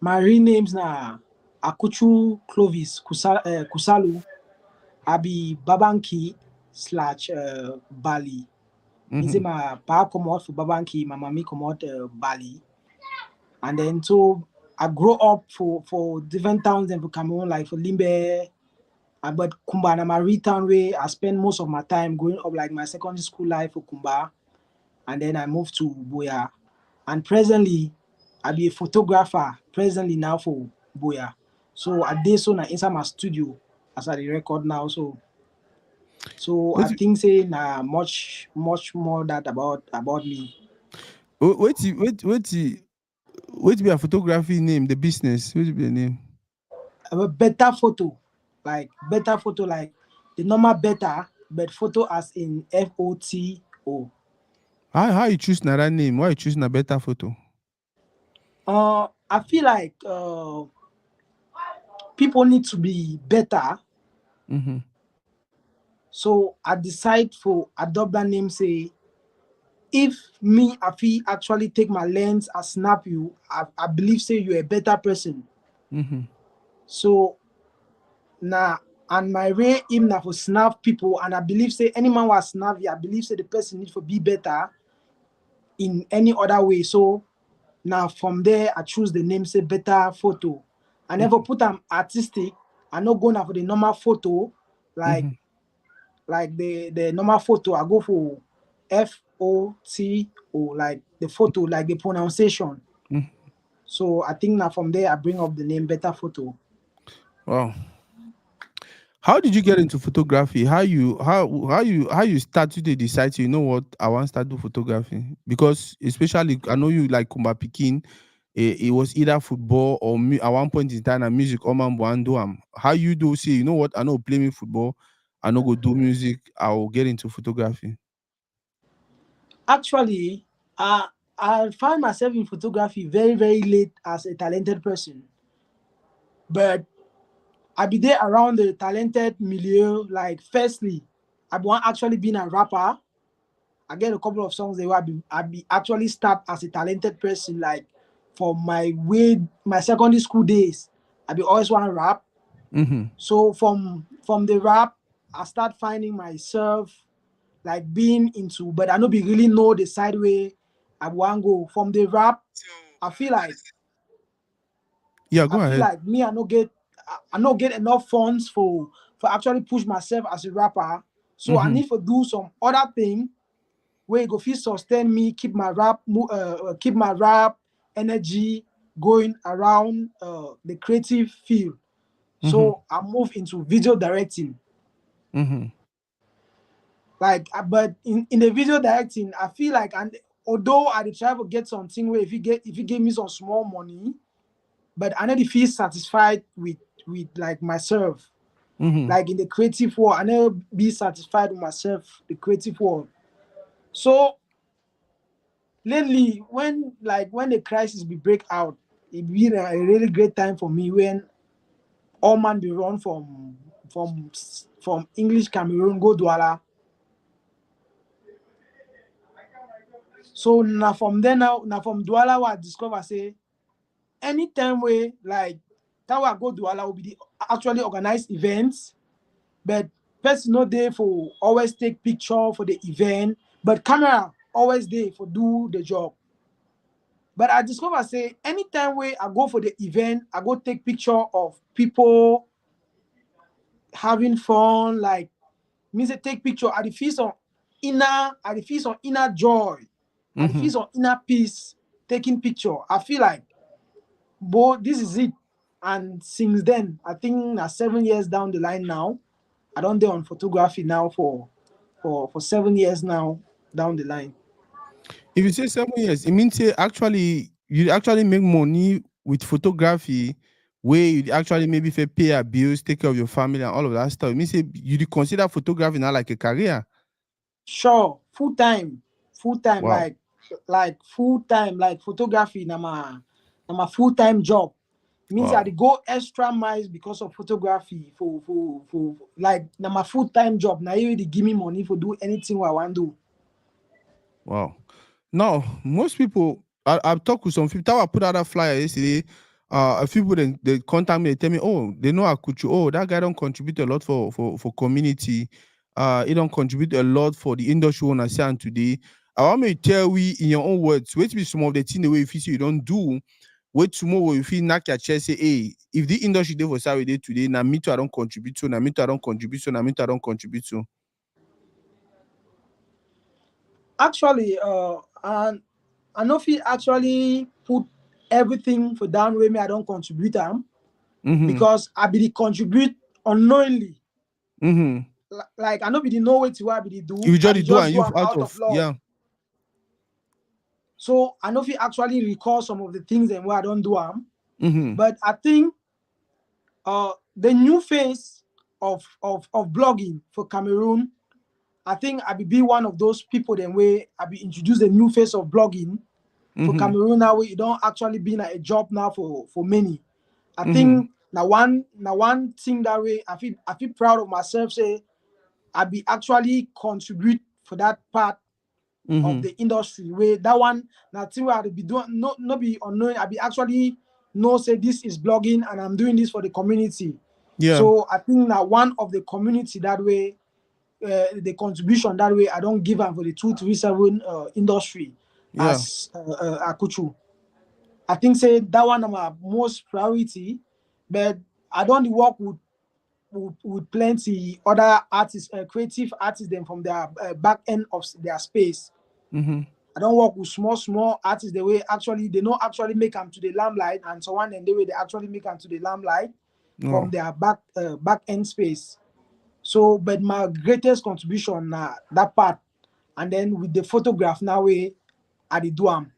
my real names na Akuchu Clovis Kusalu. I be Babanki slash Bali. Me say Mm-hmm. my pa come out for Babanki, my mommy come out Bali. And then so I grow up for different towns in Cameroon, like for Limbe, but Kumba na my real town where I spend most of my time growing up, like my secondary school life for Kumba, and then I moved to Boya. And presently, I be a photographer presently now for Boya. So I did so na inside my studio as I dey record now. So I Wait, think say na much more that about me. wait be a photography name, the business. Wait be the name. A better photo, like the normal better, but photo as in photo. How you choose na that name? Why you choose na better photo? I feel like people need to be better. Mm-hmm. So I decide for adopt that name. Say if me I feel actually take my lens and snap you, I believe say you're a better person. Mm-hmm. So now and my real aim na for snap people, and I believe say any man was snap you, I believe say the person need for be better in any other way. So now from there I choose the name say better photo. I never Mhm. put am artistic. I no go now for the normal photo like Mhm. the normal photo. I go for FOTO, like the photo, like the pronunciation. Mhm. So I think now from there I bring up the name better photo. Wow. How did you get into photography? How you start to dey decide say, you know what, I want start do photography? Because especially I know you like Kumba Pikin, it was either football or at one point in time na music all man wan do am. How you do say, you know what, I no play me football, I no go do music, I will get into photography. Actually, I found myself in photography very, very late as a talented person. But I be there around the talented milieu. Like, firstly, I want actually being a rapper. I get a couple of songs there where I be actually start as a talented person. Like, for my secondary school days, I be always want to rap. Mhm. So from the rap, I start finding myself like being into, but I no be really know the side way I want go. From the rap, I feel like Yeah, I go feel ahead. like me I no get enough funds for actually push myself as a rapper. So I Mhm. need to do some other thing where it go fit sustain me, keep my rap energy going around the creative field. Mhm. So I move into video directing. Mhm. Like, but in the video directing, I feel like, and although I dey try to get something where if you give me some small money, but I never feel satisfied with like myself. Mhm. Like in the creative world, I never be satisfied with myself, the creative world. So lately, when the crisis be break out, it be a really great time for me when all man be run from English Cameroon go Douala. So now from there now from Douala, what I discover say anytime we like that way I go Douala will be the actually organized events, but person no there for always take picture for the event, but camera always there for do the job. But I discover say anytime we I go for the event, I go take picture of people having fun, like means I take picture at the feast on inner joy, at the Mhm. feast on inner peace, taking picture. I feel like but this is it. And since then, I think 7 years down the line now, I don't do on photography now for 7 years now down the line. If you say 7 years, it means say actually you actually make money with photography, where you actually maybe if you pay your bills, take care of your family and all of that stuff. It means say you dey consider photography now like a career. Sure, full time, Wow. like full time, like photography na my full time job. Means I Wow. dey go extra miles because of photography for like na my full time job. Now you dey give me money for do anything what I want do. Wow. Now, most people, I've talked with some people. I put out a flyer yesterday. A few people they contact me, they tell me, oh, they know Akuchu. Oh, that guy don't contribute a lot for community. He don't contribute a lot for the industry when I say and today. I want me to tell we in your own words, wait to be some of the thing the way if you see you don't do, wait tomorrow if you knock your chest, say, hey, if the industry day for Saturday today, now me too, I don't contribute to, now me too, I don't contribute to, now me too, I don't contribute to. Actually, and I know if you actually put everything for down way me I don't contribute them Mm-hmm. because I be the contribute unknowingly. Mm-hmm. Like I know be the know what I be the do. You I be just do just and do you them out out of of, love. yeah. So I know if you actually recall some of the things and where I don't do them. Mm-hmm. But I think the new face of blogging for Cameroon, I think I be one of those people then where I be introduce the new face of blogging for Mhm. Cameroon now where it don't actually been a job now for many. I Mhm. think now one thing that way I feel proud of myself say I be actually contribute for that part of Mhm. the industry where that one now thing where I be doing no be unknown I be actually know say this is blogging and I'm doing this for the community. Yeah. So I think that one of the community that way, the contribution that way I don't give am for the 237 industry Yeah. as Akuchu. I think say that one of my most priority, but I don't work with plenty other artists, creative artists, them from their back end of their space. Mm-hmm. I don't work with small artists the way actually they don't actually make them to the limelight and so on, and the way they actually make them to the limelight Oh. from their back end space. So, but my greatest contribution na that part, and then with the photograph now way I dey do am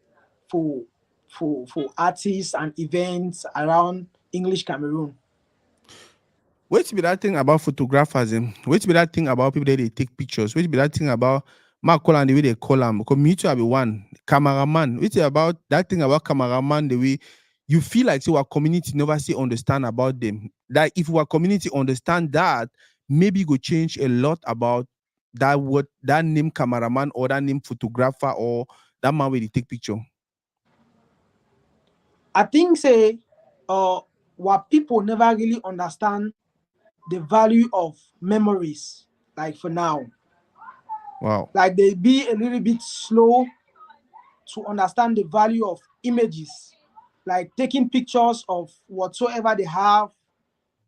for for artists and events around English Cameroon. Wait be that thing about photographers, wait be that thing about people that they take pictures, wait be that thing about Mark call and the way they call them. Because me too, I be one cameraman. Wait about that thing about cameraman, the way you feel like so our community never see understand about them. That if our community understand that, maybe go change a lot about that word, that name cameraman or that name photographer or that man where they take picture. I think say what people never really understand the value of memories, like for now. Wow. Like they be a little bit slow to understand the value of images, like taking pictures of whatsoever they have,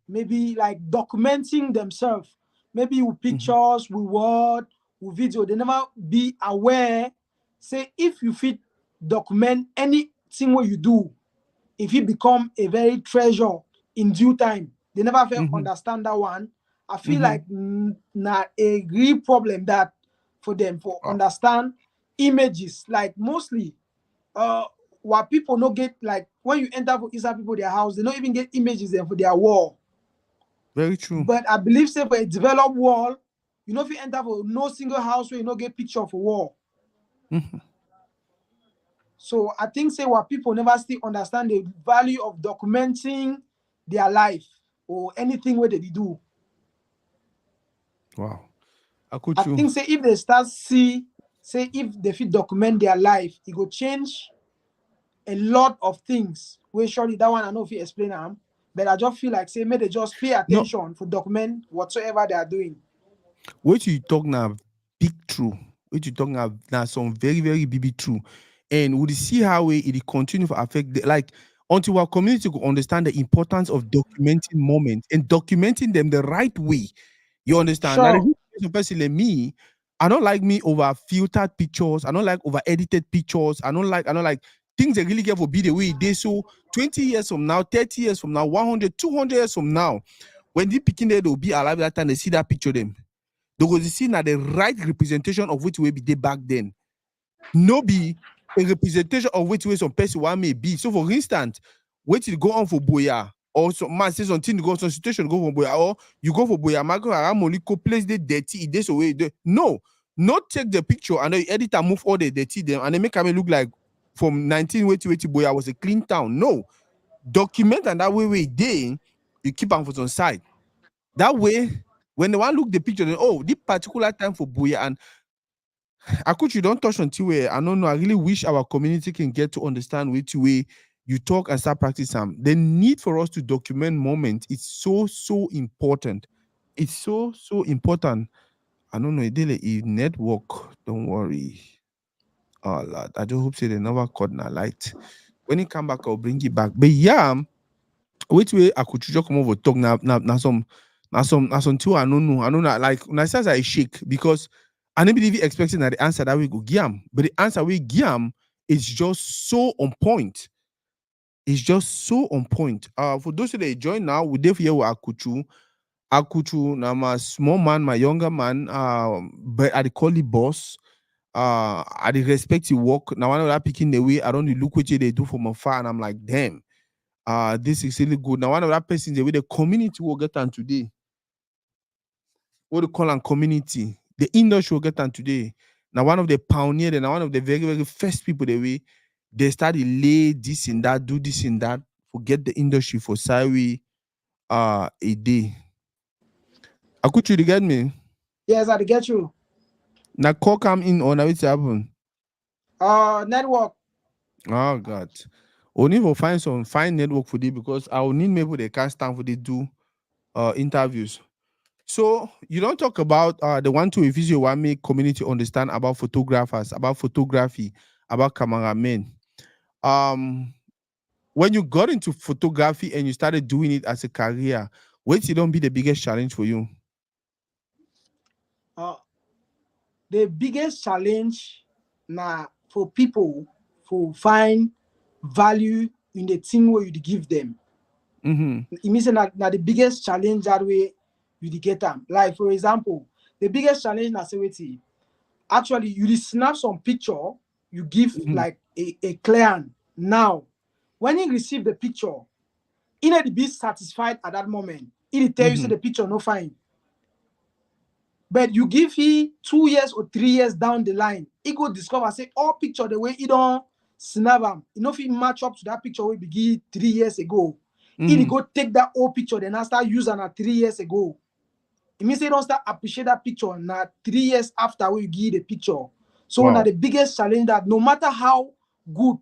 maybe like documenting themselves, maybe with Mm-hmm. pictures, with word, with video. They never be aware. Say if you fit document anything what you do, if it become a very treasure in due time. They never felt Mm-hmm. understand that one. I feel Mm-hmm. like na a real problem that for them for Wow. understand images. Like mostly uh what people no get, like when you enter for inside people their house, they don't even get images there for their wall. Very true. But I believe say for a developed wall, you know if you enter for no single house where you no get picture for wall. Mm-hmm. So I think say what people never still understand the value of documenting their life or anything where they do. Wow. I Akuchu. think say if they start see, say if they fit document their life, it go change a lot of things. Where surely that one I know if you explain them, but I just feel like say may they just pay No, attention for document whatsoever they are doing. what you talk now, big true. What you talk now, some very, very big true. And we'll see how it continue to affect like until our community could understand the importance of documenting moments and documenting them the right way. You understand? Now, the Sure. reason person like me, I don't like me over filtered pictures. I don't like over edited pictures. I don't like things that really get for be the way they so 20 years from now, 30 years from now, 100, 200 years from now, when the picking there will be alive that time, they see that picture them. Because you see now the right representation of which way be they back then. No be a representation of which way some person one may be. So for instance, wait till go on for Boya, or some man says something go some situation go for Boya, or you go for Boya, Marco Aramoliko place the dirty, it this away. No, not take the picture and then you edit and move all the dirty them and then make me look like from 19 wait till Boya was a clean town. No, document and that way they you keep on for some side. That way, when the one look the picture, then, oh, this particular time for Boya and Akuchi, don't touch on Tiwe. I don't know. I really wish our community can get to understand which way you talk and start practicing. The need for us to document moments is so important. It's so important. I don't know. It did a network. Don't worry. Oh Lord, I just hope say they never cut na light. When it come back, I'll bring it back. But yeah, which way I could just come over talk now some two I don't know like when I says I shake because I never even expecting that the answer that we go giam, but the answer we giam is just so on point. It's just so on point. For those that join now, we there here with Akuchu. Akuchu, now my small man, my younger man, but I call it boss. I dey respect your work. Now I know that picking the way I don't look what they do from afar, and I'm like, damn, this is really good. Now one of that person the way the community will get on today. What they call on community, the industry will get on today. Now one of the pioneers and one of the very, very first people the way they started lay this and that, do this and that, forget the industry for Sawi a day. I could you get me? Yes, I get you. Now call come in or now it's happen. Network. Oh God. Only for find some fine network for this because I will need maybe they can't stand for they do interviews. So you don't talk about the one to if you want me community understand about photographers, about photography, about cameramen. Um, when you got into photography and you started doing it as a career, what's it don't be the biggest challenge for you? Uh, the biggest challenge now for people to find value in the thing where you give them. Mm-hmm. It means that the biggest challenge that way you get them. Like for example, the biggest challenge na say wetin. Actually, you snap some picture, you give Mm-hmm. like a client. Now, when he receive the picture, he need to be satisfied at that moment. He tell you say Mm-hmm. the picture no fine. But you give he 2 years or 3 years down the line, he go discover say all picture the way he don't snap them, you know if he match up to that picture we begin 3 years ago. He Mm-hmm. go take that old picture then I start using that 3 years ago. It means they don't start appreciate that picture now 3 years after we give the picture. So now Wow. the biggest challenge that no matter how good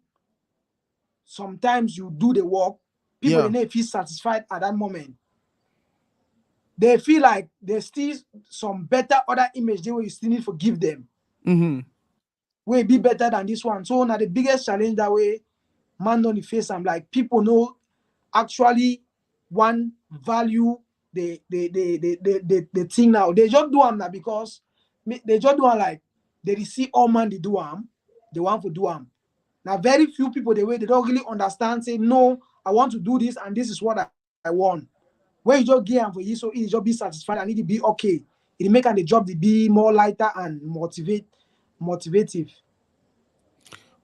sometimes you do the work, people they Yeah. never feel satisfied at that moment. They feel like there's still some better other image they will still need to give them. Mm-hmm. Will be better than this one. So now the biggest challenge that way man on the face I'm like people know actually one value the thing now. They just do them now because they just do them like they see all man they do them, they want to do them. Now very few people the way they don't really understand say no, I want to do this and this is what I want. When you just get them for you so it just be satisfied and it be okay. It make and the job to be more lighter and motivative.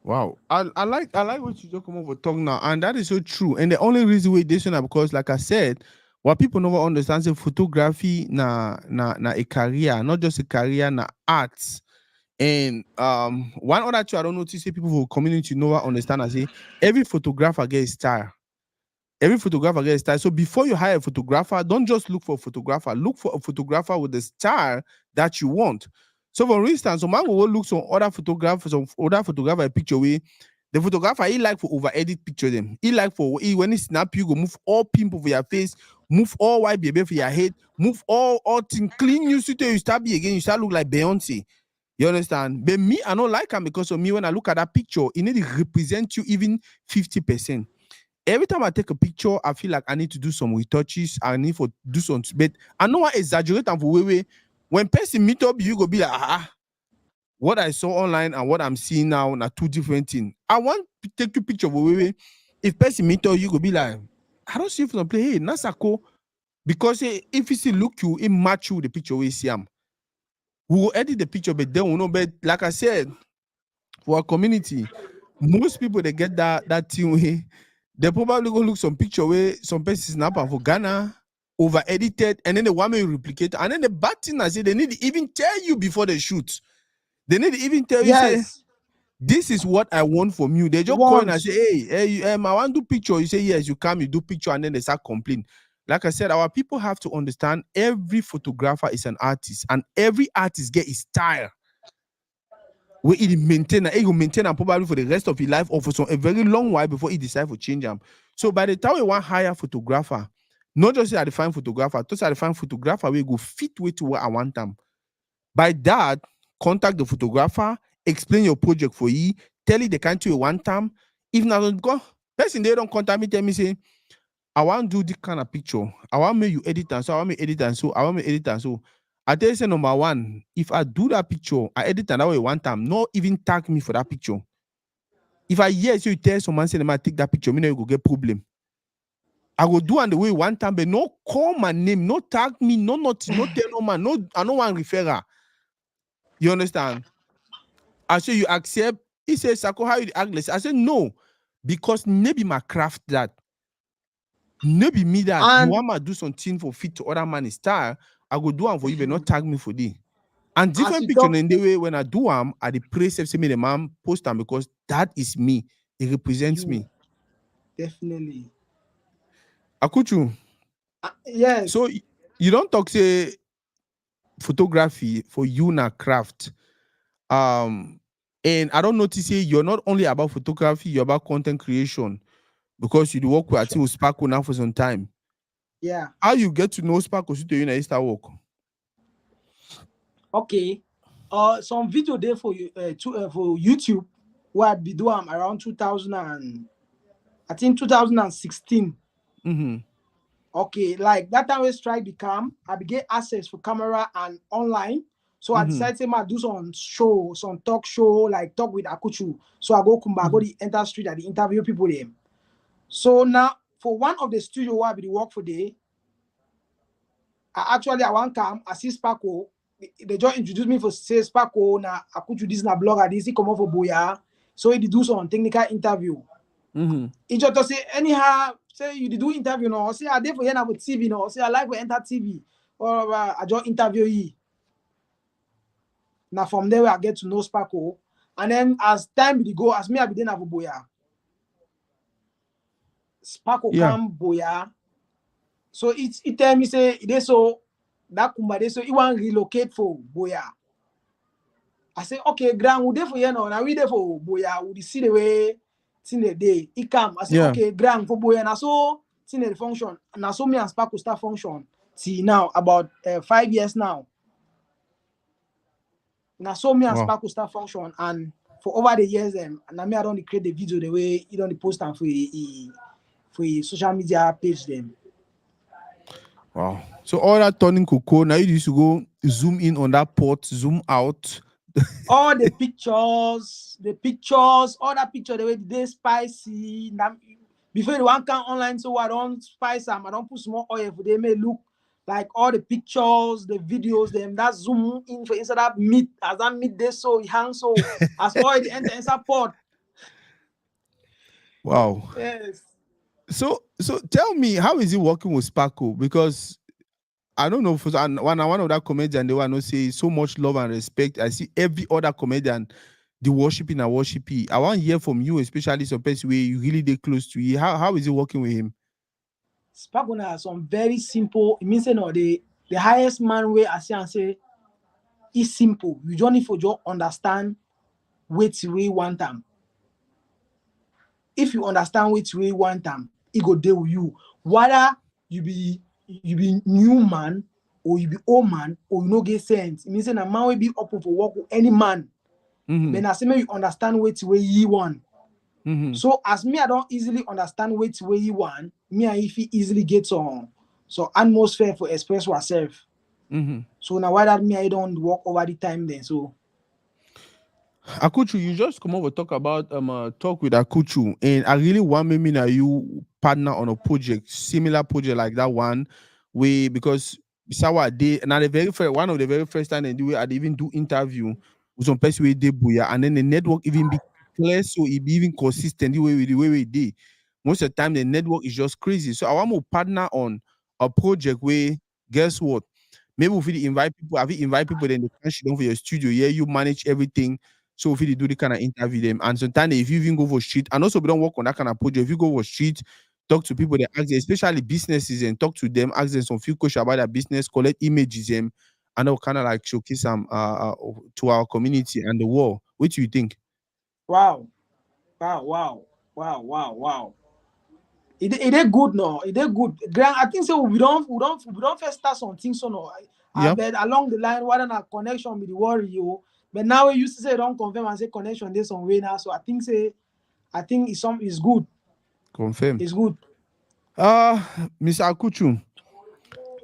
Wow. I like what you just come over talk now. And that is so true. And the only reason we this one because like I said, what people never understand is photography na a career, not just a career, na arts. And one other thing I don't notice say people who community never understand I say every photographer gets style. Every photographer gets style. So before you hire a photographer, don't just look for a photographer. Look for a photographer with the style that you want. So for instance, some man will look some other photographer a picture way. The photographer he like for over edit picture them. He like for when he snap you go move all pimple for your face, move all white baby for your head, move all thing clean you see till you start be again. You start look like Beyonce. You understand? But me, I don't like him because of me. When I look at that picture, it need to represent you even 50%. Every time I take a picture, I feel like I need to do some retouches. I need to do some, but I know I exaggerate and for way. When person meet up, you go be like, what I saw online and what I'm seeing now are two different things. I want to take a picture of way. If person meet up, you go be like, I don't see if you play. Hey, Nasako, because if you see look you, it match you the picture we see him. We will edit the picture, but then we know. But like I said, for our community, most people they get that thing way. They probably go look some picture where some person snap and for Ghana over edited, and then they want me to replicate. And then the bad thing I say they need to even tell you before they shoot. They need to even tell you say Yes, this is what I want from you. They just call in and want. say, I want to do picture. You say yes, you come, you do picture, and then they start complaining. Like I said, our people have to understand every photographer is an artist, and every artist get his style where he will maintain and probably for the rest of his life or for a very long while before he decide to change them. So by the time we want hire photographer, not just say I define photographer, just I define photographer we go fit way to what I want them. By that, contact the photographer, explain your project for you, tell you the country you want them. If not, go person they don't contact me, tell me say I want to do this kind of picture. I want me you edit and so I want me edit and so I want me edit and so. I tell you say number one, if I do that picture, I edit and that way one time, not even tag me for that picture. If I hear so you tell someone say them I take that picture, me know you go get problem. I will do on the way one time, but no call my name, no tag me, no nothing, no tell no man, no I don't want referral. You understand? I say you accept. He says, Sako, how you act? I said no, because maybe my craft that. No be me that you And want me to do something for fit to other man style, I go do them for you, but not tag me for this. And as different you picture talk, in the way when I do them, I the praise say me the man post them because that is me. It represents you me. definitely. Akuchu. So Yes, you don't talk say photography for you na craft. Um and I don't notice say you're not only about photography, you're about content creation because you do work with I sure. think with Sparkle now for some time. Yeah. How you get to know Sparkle to you na start work? Okay. Some video there for you for YouTube where I be doing around 2000 and I think 2016. Mm-hmm. Okay, like that time we strike the cam, I be get access for camera and online. So I Mm-hmm. decided to do some show, some talk show, like talk with Akuchu. So I go Kumba, I go Mm-hmm. the enter street and the interview people there. So now for one of the studio where I be the work for day, I want come, I see Sparko. They just introduce me for say Sparko na Akuchu this na blogger this he come off for Boya. So he do some technical interview. Mm-hmm. He just say anyhow say you do interview no say I dey for here na with TV no say I like to enter TV or I just interview you. Now from there I get to know Sparko, and then as time be go as me I be there na for Boya. Sparko Yeah. come Boya, so it tell me say they so that Kumba they so he want relocate for Boya. I say okay grand we dey for here now na we dey for Boya we see the way thing the day he come I say Yeah. okay grand for Boya na so thing the function na so me and Sparko start function till now about 5 years now. Na so me and Wow. Sparko start function, and for over the years na me I don dey create the video the way he don dey post am for social media page them. Wow. So all that turning cocoa, now you used to go zoom in on that pot, zoom out. All the pictures, all that picture the way they spicy. Na, before the one come online, so I don't spice them. I don't put small oil for they may look like all the pictures, the videos, them that zoom in for inside that meat as that meat they so it hang so as oil they enter inside pot. Wow. Yes. So tell me, how is it working with Sparkle? Because I don't know, for one of that comedian they want to say so much love and respect. I see every other comedian the worshiping and worshiping. I want to hear from you, especially some person where you really they close to you. How is it working with him? Sparkle has some very simple. It means you know the highest man way I see and say is simple. You don't need to just understand which way you want them. If you understand which way you want them, it go deal with you. Whether you be new man or you be old man or you no get sense. It means that a man will be open for work with any man. Mm-hmm. But I say you understand which way you want. Mm-hmm. So as me, I don't easily understand which way you want. Me and if he easily get some so atmosphere for express ourselves. Mm-hmm. So now why that me I don't work over the time then. So Akuchu, you just come over talk about talk with Akuchu, and I really want me and you partner on a project, similar project like that one, way because Sawa they now the very first one of the very first time they do it, I even do interview with some person we did booyah, and then the network even be clear, so it be even consistent the way we did. Most of the time the network is just crazy. So I want to partner on a project where guess what? Maybe if we invite people, have you invite people then they can sit down for your studio, yeah, you manage everything so if you do the kind of interview them, and sometimes if you even go for street, and also we don't work on that kind of project. If you go for street, talk to people, they ask them, especially businesses, and talk to them, ask them some few questions about their business, collect images them, and they'll kind of like showcase them to our community and the world. What do you think? wow, wow, wow, wow, wow, wow. It is good no, it is good. Grand, I think so. We don't first start something so no. I Yeah, bet along the line, what a connection with the worry you. But now we used to say don't confirm and say connection there's some way now. So I think it's good. confirm. It's good. Uh Mr. Akuchu,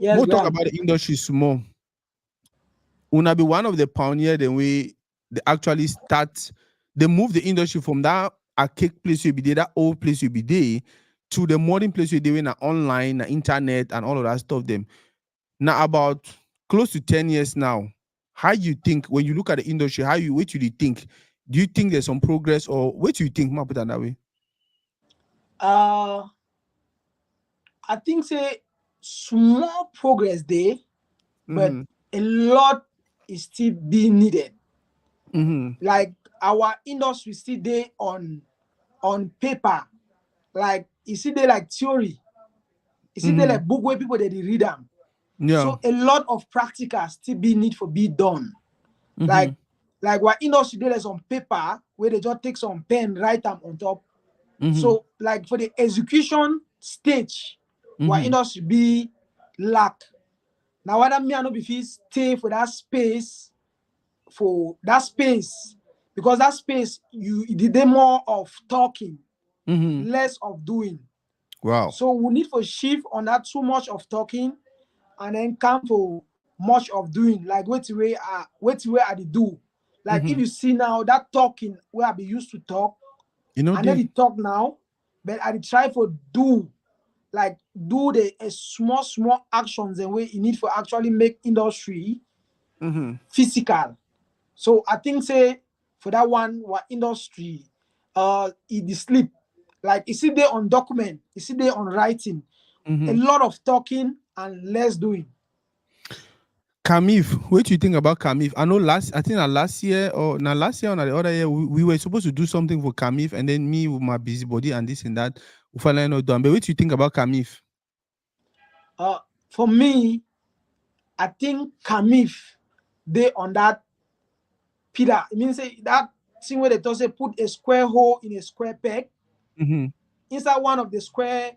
Yes, more talk Graham. about the industry small. Una be one of the pioneer the way they actually start, they move the industry from that archaic place you be there, that old place you be there, to the modern place you're doing online, internet, and all of that stuff. Them now about close to 10 years now. How you think when you look at the industry, how you what do you think? Do you think there's some progress, or what do you think? Ma put it that way. Uh, I think say small progress there, but Mm-hmm. a lot is still being needed. Mm-hmm. Like our industry still there on paper. Like you see there like theory. You see there Mm-hmm. like book where people they read them. Yeah. So a lot of practical still be need for be done. Mm-hmm. Like what industry there is on paper where they just take some pen, write them on top. Mm-hmm. So like for the execution stage, Why industry be lack. Now whether me I no be fit stay for that space, because that space you did more of talking, less of doing. Wow. So we need for shift on that too much of talking and then come for much of doing. Like wait where I dey do. Like if you see now that talking where I be used to talk, You know I know they. the talk now, but I dey try for do, like do the small actions and way you need for actually make industry physical. So I think say for that one, what industry, it is sleep. Like you see there on document, you see there on writing, a lot of talking and less doing. Kamif, what do you think about Kamif? I know I think last year or the other year, we were supposed to do something for Kamif, and then me with my busybody and this and that, we finally not done. But what do you think about Kamif? For me, I think Kamif they on that pillar. It means say that thing where they talk say put a square hole in a square peg. Inside one of the square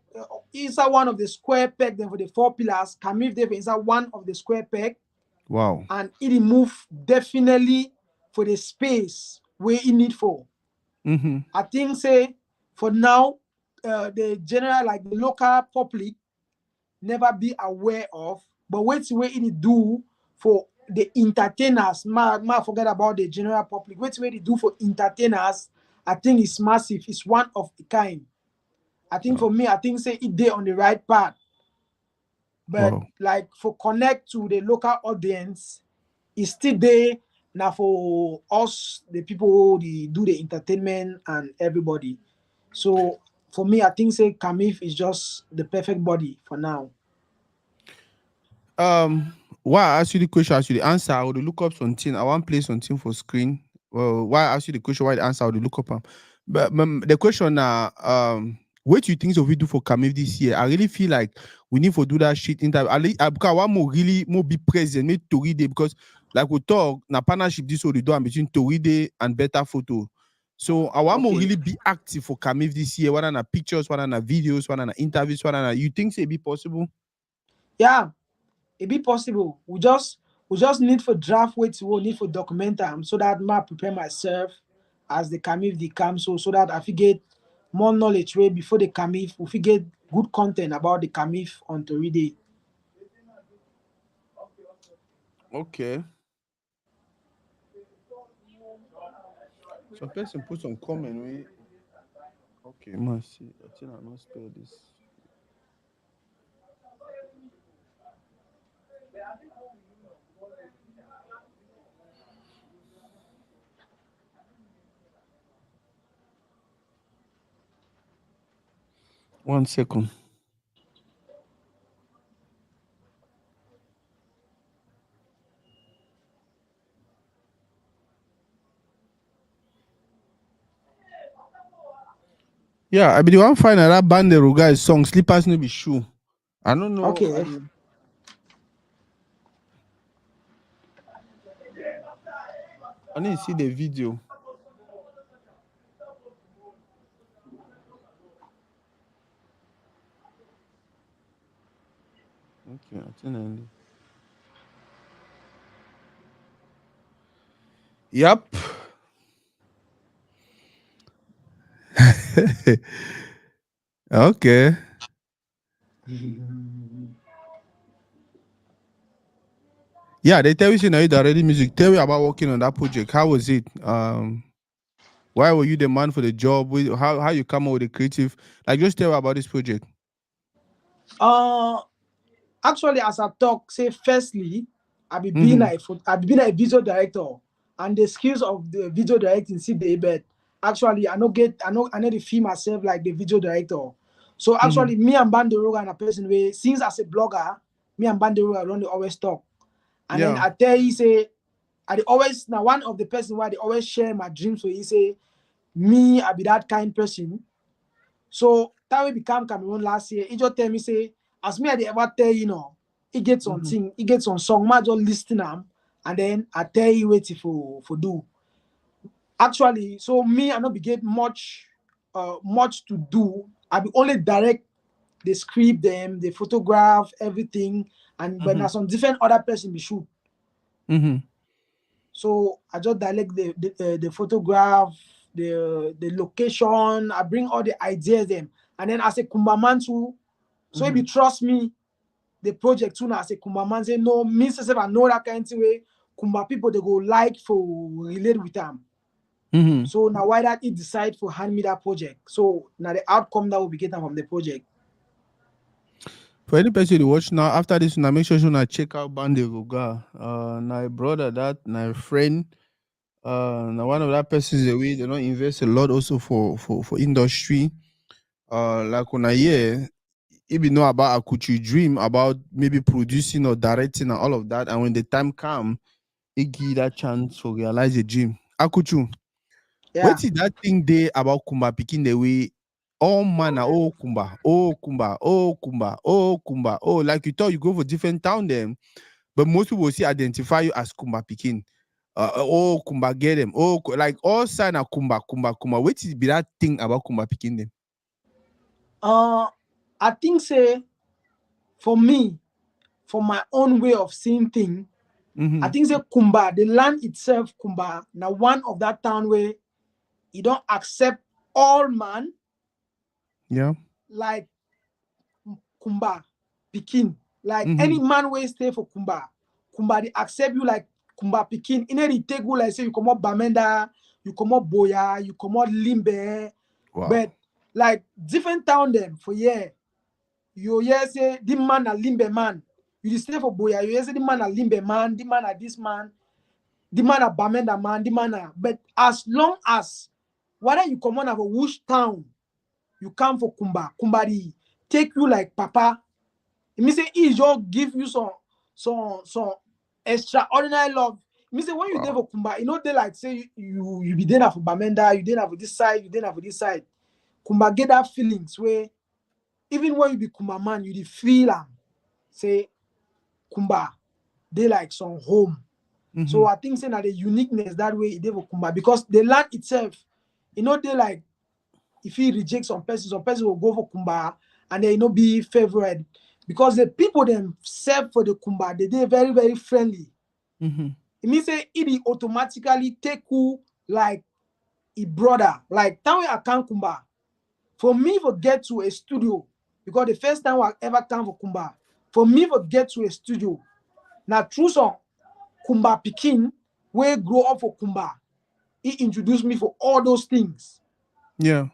peg, then for the four pillars, Kamif they inside one of the square peg. Wow. And it move definitely for the space where it need for. I think say for now, the general, like the local public never be aware of, but wait where it do for the entertainers. Ma forget about the general public. Wait where it do for entertainers. I think it's massive. It's one of a kind. I think for me, I think say it they on the right path. But like for connect to the local audience, it's still there now for us, the people who do the entertainment and everybody. So for me, I think say Kamif is just the perfect body for now. Why I ask you the question, I ask you the answer, I would look up something. I want to play something for screen. Well, why I ask you the question, why the answer, I would look up. But the question now, what do you think so we do for Kamif this year? I really feel like we need to do that shit in time. Because I want more be present, make Toridey, because like we talk, na partnership this will do between Toridey and Better Photo. So I want more really be active for Kamif this year, whether na pictures, whether na videos, whether na interviews, whether na, you think it be possible? Yeah, it be possible. We just need for draft weight, we need for document them so that I prepare myself as the Kamif they come, so that I get more knowledge way before the Kamif, we get good content about the Kamif on Toridey. Okay. Some person put some comment. Okay, must see. I think I not spell this. One second. Yeah, I be the one find that band the guy's song Slippers No Be Shoe. I don't know. Okay. I need to see the video. Okay, I think I know. Yep. Okay. Yeah, they tell you now you already music. Tell me about working on that project. How was it? Why were you the man for the job? How you come up with the creative? Like, just tell me about this project. Actually, as I talk, say firstly, I be being a video director, and the skills of the video directing see the but actually I know to feel myself like the video director. So actually, me and Banderoga and a person way since as a blogger, me and Banderoga run the always talk, and then I tell you say I dey always now one of the person why they always share my dreams. So he say me I be that kind person. So that we become Cameroon last year. He just tell me say, as me I dey ever tell you, he gets on thing, he gets on song, ma just listen them, and then I tell you what for do. Actually, so me I not be get much to do. I be only direct they script them, they photograph everything, and but now some different other person be shoot. So I just direct the photograph, the location. I bring all the ideas them, and then as a Kumbaman too. So if you trust me, the project too now as a Kumbaman say no, me say I know that kind of way. Kumba people they go like for relate with them. So now why that he decide for hand me that project? So now the outcome that will be getting from the project. For any person you watch now, after this, now make sure you check out Bande Ruga. My brother, that my friend, now one of that persons away, they don't invest a lot also for industry. Like when I hear, if you know about Akuchi dream about maybe producing or directing and all of that, and when the time come, it give that chance for realize a dream. Akuchu, Yeah. what is that thing there about Kumba picking the way? Oh man, oh Kumba, oh Kumba, oh Kumba, oh Kumba, oh like you thought you go for different town then, but most people will see identify you as Kumba picking. Oh Kumba get them. Oh like all sign of Kumba, Kumba, Kumba. What is be that thing about Kumba picking them? I think say for me, for my own way of seeing things, I think say Kumba, the land itself, Kumba, now one of that town where you don't accept all man Yeah. like Kumba, Pikin. Like any man where stay for Kumba, Kumba they accept you like Kumba Pikin. In any take you like say you come up Bamenda, you come up Boya, you come up Limbe, Wow. but like different town them for yeah. You hear say the man a Limbe man. You stay for Boya, you hear say the man a Limbe man, the man a this man, the man a Bamenda man, the man a. But as long as whether you come on of a which town, you come for Kumba, Kumbari take you like Papa. It means say he just give you some extraordinary love. It means say when you there for Kumba, you know they like say you be there for Bamenda, you there for this side, you there for this side. Kumba get that feelings where even when you be Kumba man, you feel say Kumba, they like some home. So I think saying that the uniqueness that way they for Kumba because the land itself, you know, they like if he rejects some person will go for Kumba and they be favorite because the people themselves for the Kumba they very very friendly. It means say it automatically take you like a brother. Like time I come Kumba, for me to get to a studio because the first time I ever come for Kumba, for me to get to a studio, now through some Kumba Pikin where grow up for Kumba, he introduced me for all those things. Yeah.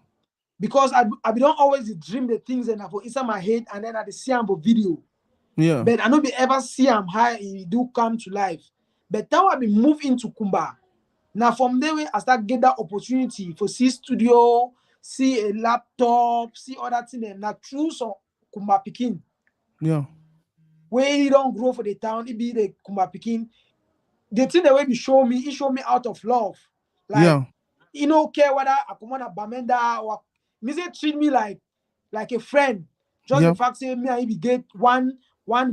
Because I don't always dream the things and I for inside my head and then I see them for video. Yeah. But I don't be ever see them how it do come to life. But now I be move into Kumba. Now from there I start get that opportunity for see studio, see a laptop, see other things. Now through some Kumba Pikin. Yeah. Where he don't grow for the town, it be the Kumba Pikin. The thing the way he show me out of love. Like you know care whether I come on a Bamenda or me say treat me like a friend. Just the fact say me and he get one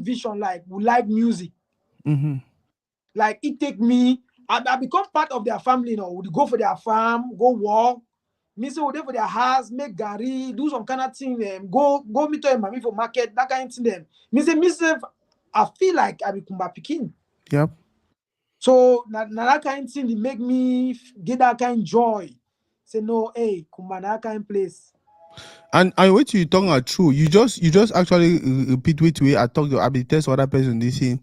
vision like we like music. Like it take me, I become part of their family, you know. We go for their farm, go walk. Me say we there for their house, make gari, do some kind of thing. Go meet your mommy for market, that kind of thing. Them. Me say I feel like I be Kumba Pikin. Yep. So now that kind of thing they make me get that kind of joy. Say no, hey, Kumba that kind of place. And what you talking are true. You just actually repeat which way I talk to I be test other person this thing.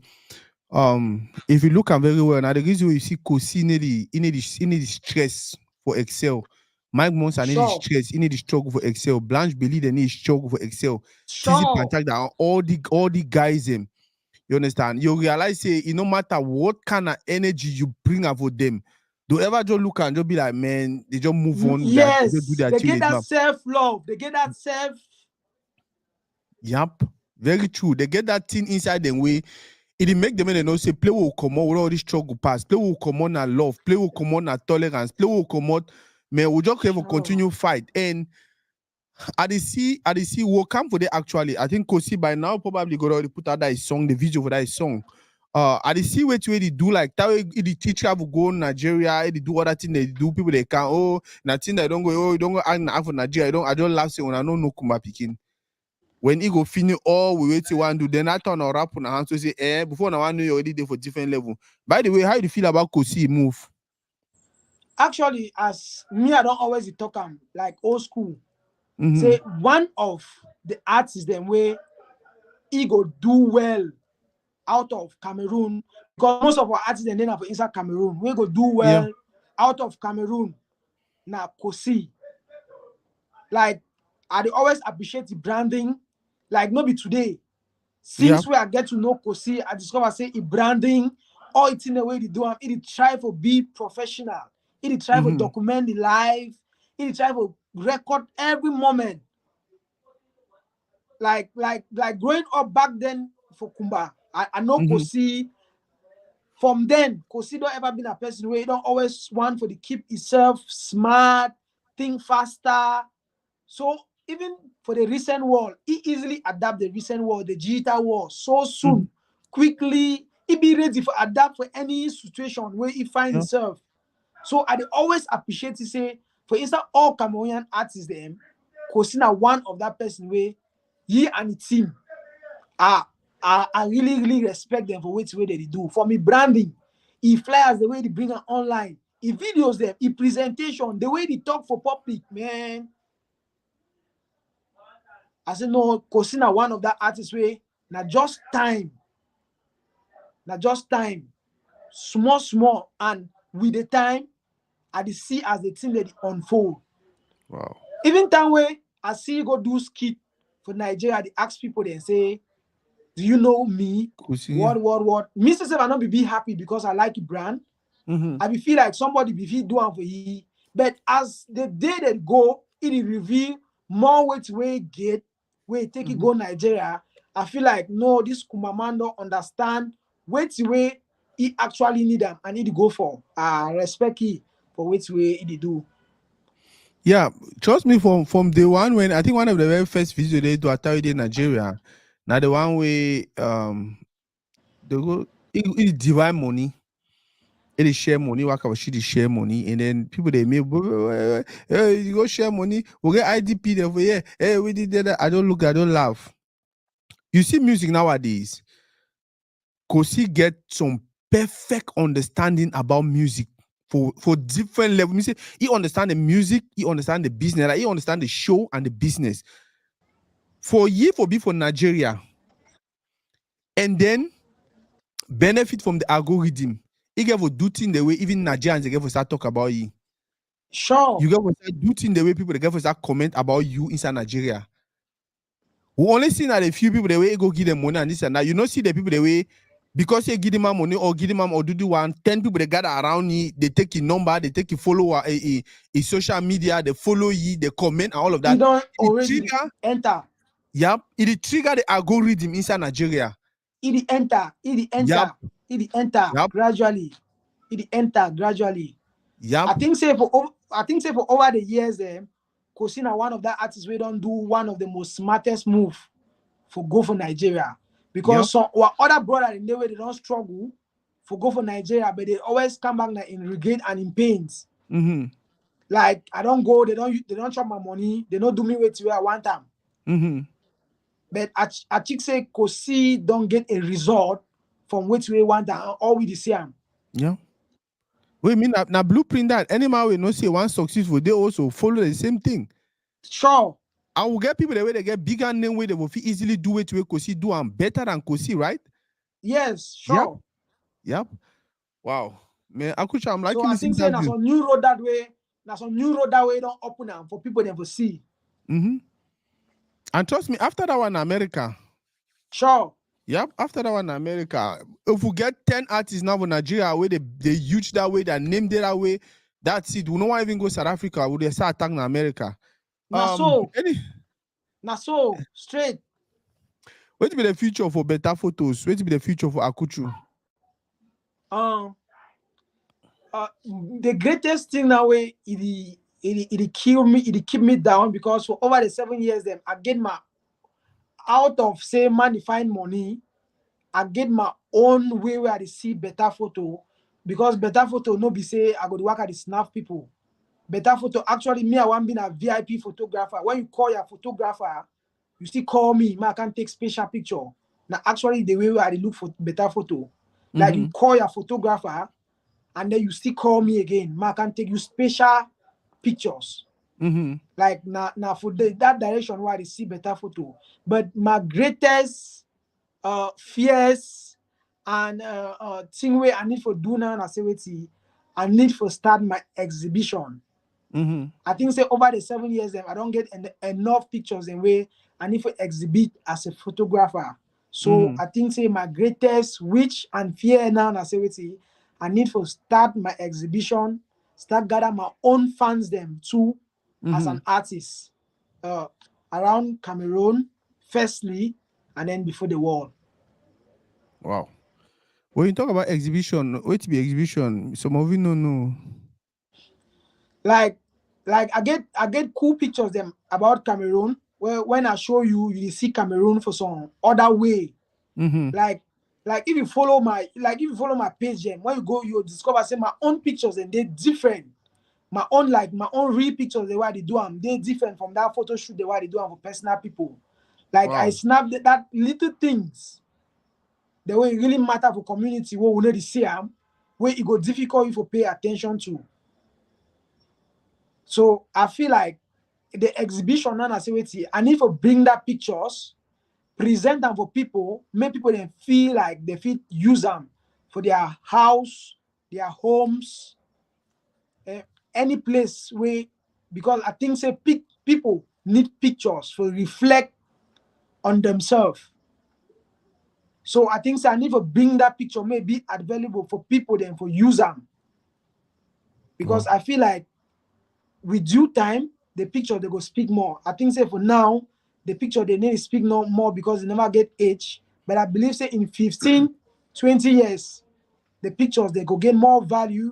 If you look at very well now the reason you see Kosi need the stress for Excel. Mike Monson need the stress, he need the struggle for Excel. Blanche Bailey they need struggle for Excel. Tizzy Pantak that all the guys you understand? You realize say it no matter what kind of energy you bring out for them, don't ever just look and just be like, man, they just move on. Yes, they do their they thing, get that self-love. They get that self. Yep, very true. They get that thing inside them way. It make them know say play will come out with all this struggle past. Play will come on and love. Play will come on and tolerance. Play will come out. Man, we just have a continue fight. And I see will come for the actually. I think Kosi by now probably got already put out that song, the video for that song. I see what they do like that way the teacher will go in Nigeria, they do other thing they do, people they can nothing they don't go, you don't go act for Nigeria, I don't laugh say when I don't know Kumba Pikin. When he go finish all we wait to one do, then I turn or rap on a hand to say, before now I know you already there for different level. By the way, how do you feel about Kosi move? Actually, as me, I don't always talk like old school. Mm-hmm. Say one of the artists them way he go do well out of Cameroon, because most of our artists then are for inside Cameroon. We go do Yeah. well out of Cameroon. Now Kosi, like I dey always appreciate the branding. Like maybe today, Yeah. since we I get to know Kosi, I discover say the branding, all it's in the way they do. It try for be professional. It try for Mm-hmm. document the life. It try for record every moment. Like growing up back then for Kumba, I know Mm-hmm. Kosi. From then, Kosi don't ever been a person where he don't always want for the keep himself smart, think faster. So even for the recent world, he easily adapt the recent world, the digital world, so Mm-hmm. soon, quickly. He be ready for adapt for any situation where he find Yeah. himself. So I dey always appreciate to say, for instance, all Cameroonian artists them, Kosi na one of that person where he and the team are I really respect them for what way they do. For me, branding, he flyers the way they bring it online, he videos them, he presentation, the way they talk for public, man. I say no, Kosina one of that artists way. Now just time, now just time, small, and with the time, I dey see as the thing that dey unfold. Wow. Even time way I see you go do skit for Nigeria, they ask people then say, "Do you know me?" Kosi. What? Me say I not be happy because I like the brand. Mm-hmm. I be feel like somebody be feel do one for you. But as the day that go, it will reveal more weight way get where take it Mm-hmm. go Nigeria. I feel like no, this Kumamando understand which way he actually need them and need to go for. I respect he for which way he do. Yeah, trust me from day one when I think one of the very first videos they do at Toridey Nigeria. Now the one way they go it divide money. It is share money, work about shit is share money, and then people they make hey, you go share money, we get IDP there for yeah. Hey, we did that. I don't look, I don't laugh. You see music nowadays, Kosi get some perfect understanding about music for different levels. Me say he understand the music, he understand the business, like he understand the show and the business. For ye for be for Nigeria, and then benefit from the algorithm. He get for do things the way even Nigerians they get for start talk about you. Sure, You get for start do things the way people they get for start comment about you inside Nigeria. We only see that a few people the way go give them money and this and that. You don't see the people the way because you give them money or give them or do one 10 people they gather around you, they take your number, they take your follower, a social media, they follow you, they comment and all of he that. don't It already trigger, enter. yep, it trigger the algorithm inside Nigeria. He enter, Yep, he enter yep, gradually. He enter gradually. yep, I think say for over the years, Kosina one of that artists we don't do one of the most smartest move for go for Nigeria, yep. because some our other brother in the way they don't struggle for go for Nigeria, but they always come back like, in regret and in pains. Mm-hmm. Like I don't go, they don't chop my money, they don't do me with where I want them. Mm-hmm. But I think say Kosi don't get a result from which we want them, all we the same. Yeah. We mean na blueprint that any man will not say one successful, they also follow the same thing. Sure. I will get people the way they get bigger name where they will feel easily do it where Kosi do and better than Kosi, right? Yes, Yep. sure. Yep. Wow. Man, Akucha, I'm So liking I this think say na interview. some new road that way, na some new road that way don't open them for people them to see. Mm-hmm. And trust me, after that one in America, Sure. yep, after that one in America, if we get 10 artists now in Nigeria where they huge that way, they named it that way, that's it. We don't even go South Africa, we they start attacking America. Na so, Any na so straight. what be the future for better photos? What be the future for Akuchu? Um, the greatest thing that way it kill me, it keep me down because for over the 7 years, then I get my out of say money find money, I get my own way where I see better photo, because better photo no be say I go to work at the snap people. Better photo actually me I want being a VIP photographer. When you call your photographer, you still call me, I can take special picture. Now actually the way I look for better photo. Like you call your photographer and then you still call me again. I can take you special pictures. Like now for that direction where I see better photo. But my greatest fears and thing where I need for do now, I need for start my exhibition. I think say over the 7 years, I don't get enough pictures in way I need to exhibit as a photographer. So I think say my greatest wish and fear now, I need to start my exhibition, start gather my own fans them too as an artist around Cameroon, firstly, and then before the world. Wow. When you talk about exhibition, wait to be exhibition, some of you no know. Like I get cool pictures them about Cameroon where when I show you, you see Cameroon for some other way. Like if you follow my page, then when you go, you discover say my own pictures and they're different. My own real pictures, the way they do them, they're different from that photo shoot, the way they do them for personal people. Like I Wow. snap that little things, the way it really matter for community, where we know the see them, where it go difficult if you pay attention to. So I feel like the exhibition now, I need to bring that pictures, present them for people, make people then feel like they fit use them for their house, their homes, any place where, because I think say people need pictures for reflect on themselves. So I think say I need to bring that picture maybe available for people then for use them. Because Wow. I feel like with due time, the picture they go speak more. I think say for now, the picture they need to speak no more because they never get age. But I believe say in 15, 20 years, the pictures they go gain more value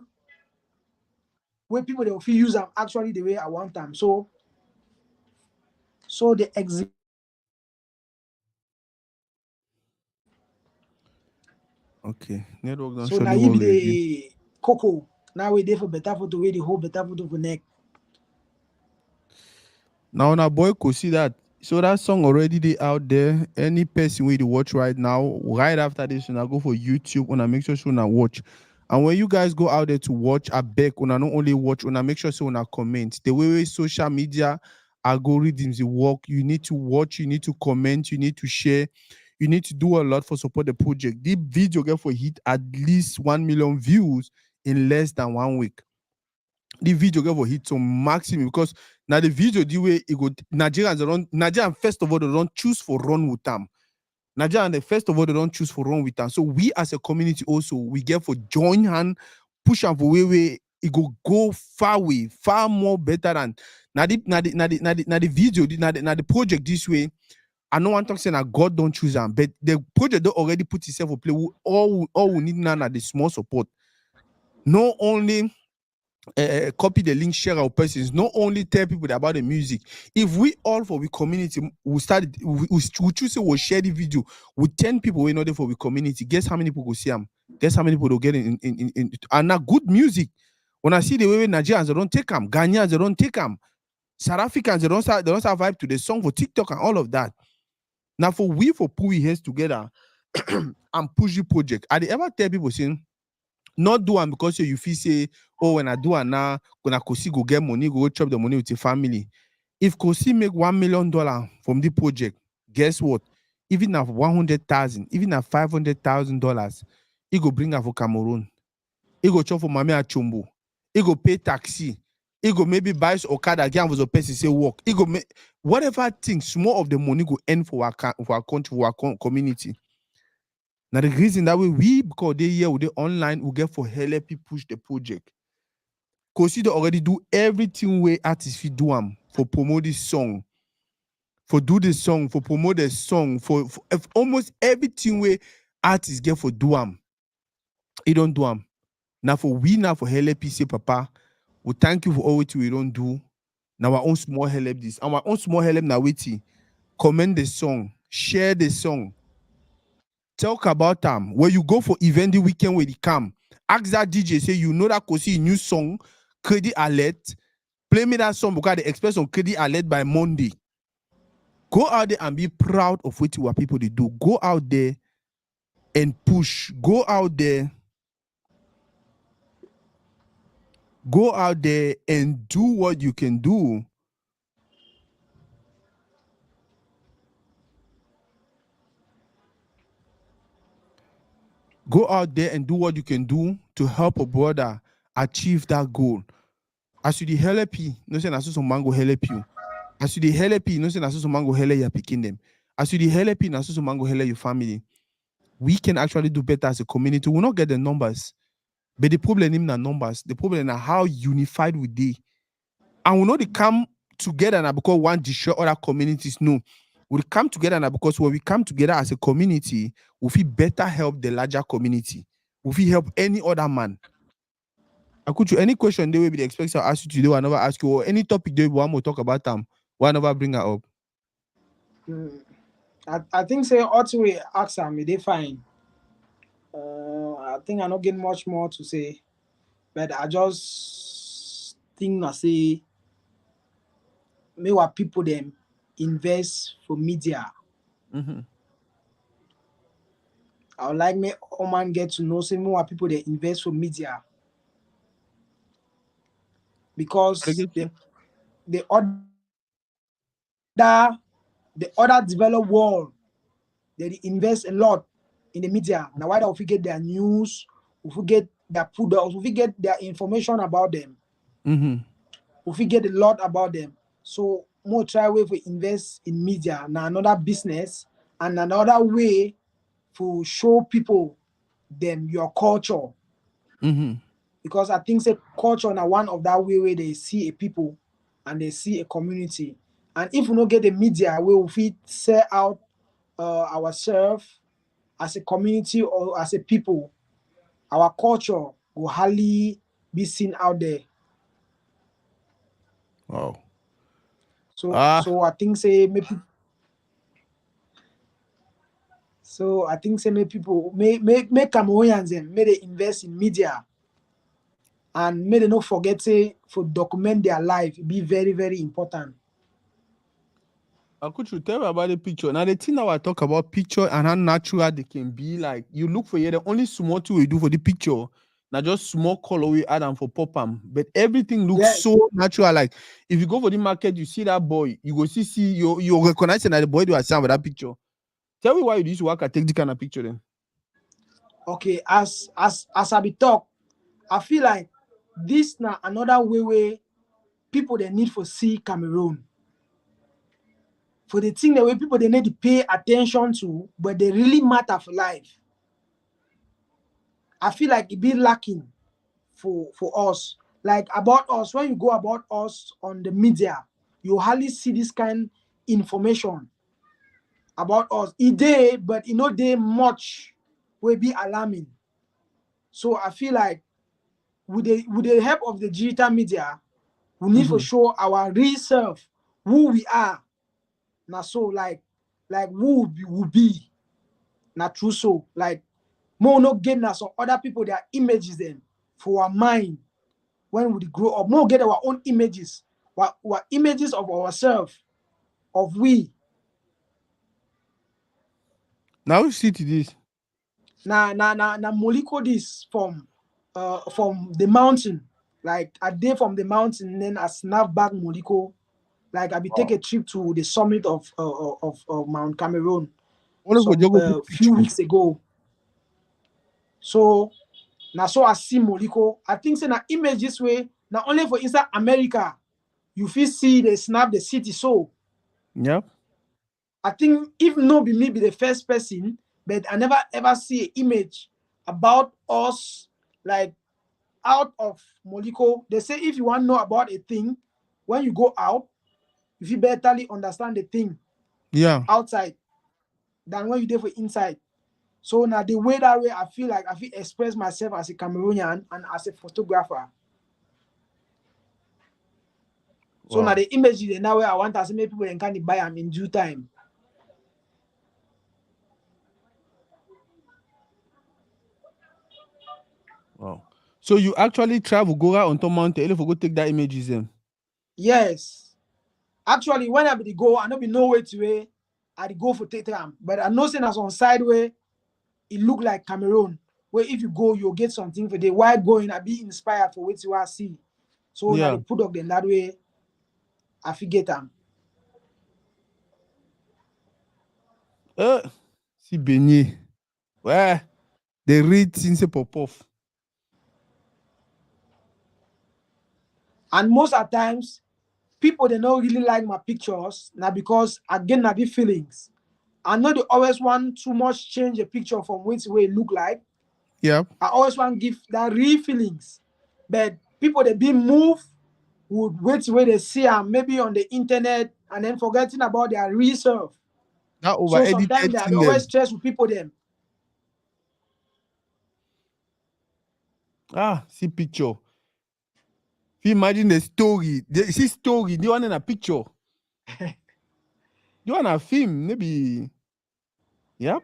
where people they will feel use them actually the way I want them. So the Okay. Network don't so now surely you be worry again. the cocoa. Now we there for better photo, where the whole better photo for neck. Now, na boy could see that. So that song already they out there. Any person we watch right now, right after this, and I go for YouTube and I make sure so una watch. And when you guys go out there to watch, I beg una not only watch, una make sure so una comment. The way social media algorithms they work, you need to watch, you need to comment, you need to share, you need to do a lot for support the project. The video get for hit at least 1 million views in less than 1 week. The video get for hit to maximum because now the video the way it go Nigerians don't Nigerian first of all they don't choose for run with them. Nigerian the first of all they don't choose for run with them. So we as a community also we get for join hand, push and for way it go far way, far more better than now the video, now the project this way. I know one talk saying that God don't choose them, but the project don't already put itself for play. All we need now are the small support. Not only copy the link, share our persons, not only tell people about the music. If we all for the community we started we choose to we'll share the video with 10 people we know there for the community, guess how many people go see them, guess how many people will get in and now good music. When I see the way Nigerians they don't take them, Ghanaians they don't take them, South Africans they don't survive to the song for TikTok and all of that. Now for put we heads together and push the project. I ever tell people saying not do am because you feel say, oh, when I do it now, gonna Kosi go get money, go chop the money with your family. If Kosi make $1 million from the project, guess what? Even at 100,000, even at $500,000, he go bring her for Cameroon. He go chop for Mami Achumbo. He go pay taxi. He go maybe buy Okada again for the person say work. He go make whatever thing, small of the money go end for our country, for our community. Now the reason that we because they here with the online we get for help people push the project. Cause you already do everything where artists fit do them for promote this song, for do this song, for promote the song, for almost everything where artists get for do them. He don't do them. Now for help say Papa, we thank you for all what we don't do. Now our own small help this. Our own small help now waiting. Comment the song, share the song. Talk about them. When you go for event the weekend where they come, ask that DJ, say you know that Kosi new song, Credit Alert. Play me that song because the express on Credit Alert by Monday. Go out there and be proud of what people they do. Go out there and push. Go out there and do what you can do. Go out there and do what you can do to help a brother achieve that goal. As you the help, no say na so some man go help you. As you the help, no say na so some man go help your picking them. As you the help, na so some man go help your family. We can actually do better as a community. We'll not get the numbers, but the problem is not numbers. The problem is how unified we be. And we know they come together now because one destroy other communities. No, we come together now because when we come together as a community, we feel better help the larger community. We feel help any other man. I could you any question they will be expected to ask you today, I never ask you, or any topic they want to talk about them, why never bring her up. I think say also we ask am, they fine. I think I not get much more to say, but I just think I say me what people them invest for media. Mm-hmm. I would like me all man get to know say me what people they invest for media I because get you. the other developed world they invest a lot in the media. Now why don't we get their news, if we get their products, if we get their information about them, Mm-hmm. if we get a lot about them. So more try way for invest in media now another business and another way to show people them your culture. Mm-hmm. Because I think say culture now one of that way where they see a people and they see a community. And if we don't get the media, we will fit sell out ourselves as a community or as a people, our culture will hardly be seen out there. Wow. So Ah, so I think say maybe so I think say maybe people make Cameroonians them may they invest in media and may they not forget say for document their life be very very important. I could you tell me about the picture. Now the thing now I talk about picture and how natural they can be. Like you look for here, the only small thing we do for the picture. Now just small color we add and for pop 'em. But everything looks Yeah, so natural. Like if you go for the market, you see that boy, you go see you recognize that the boy do a sound with that picture. Tell me why you used to work and take the kind of picture then. okay, as I be talk, I feel like this now another way people they need for see Cameroon. For the thing the way people they need to pay attention to, but they really matter for life. I feel like it be lacking for us. Like about us, when you go about us on the media, you hardly see this kind information about us. It dey, but it no dey much will be alarming. So I feel like with the help of the digital media, we need to Mm-hmm. show our real self, who we are. Now so like who we be. Not true so like more no get na some other people their images them for our mind when we grow up. More get our own images, our images of ourselves, of we. Now you see to this. Na molecule this from the mountain. Like a day from the mountain, then I snap back molecule. Like I be take a Wow. trip to the summit of Mount Cameroon Only for some Jago take few picture. weeks ago. So now so I see molecule. I think say na images way not only for inside America you feel see they snap the city so. Yep. I think if no be me be the first person, but I never ever see an image about us like out of Moliko. They say if you want to know about a thing, when you go out, if you better understand the thing Yeah. outside than when you do for inside. So now the way that way I feel like I feel express myself as a Cameroonian and as a photographer. So now Wow. the image they now where I want to see many people can buy them in due time. Wow. So you actually travel, go out on top mountain, if you go take that images then. Yes. Actually, when I be the go, I no be no way to way. I dey go for take am, but I know say na on side way it look like Cameroon. Where if you go, you'll get something for the while going. I be inspired for what you want see. So now Yeah. they put up then that way. I forget them. Uh, see Beignet. Ouais. They read things pop off. And most of times, people they don't really like my pictures now because again I be feelings. I know they always want too much change a picture from which way it look like. Yeah. I always want give that real feelings. But people they be moved would wait where they see them maybe on the internet and then forgetting about their real self. That over So sometimes edited they thing always them. stress with people them. Ah, see picture. If you imagine the story, see story, the one in a picture. The one a film, maybe. Yep.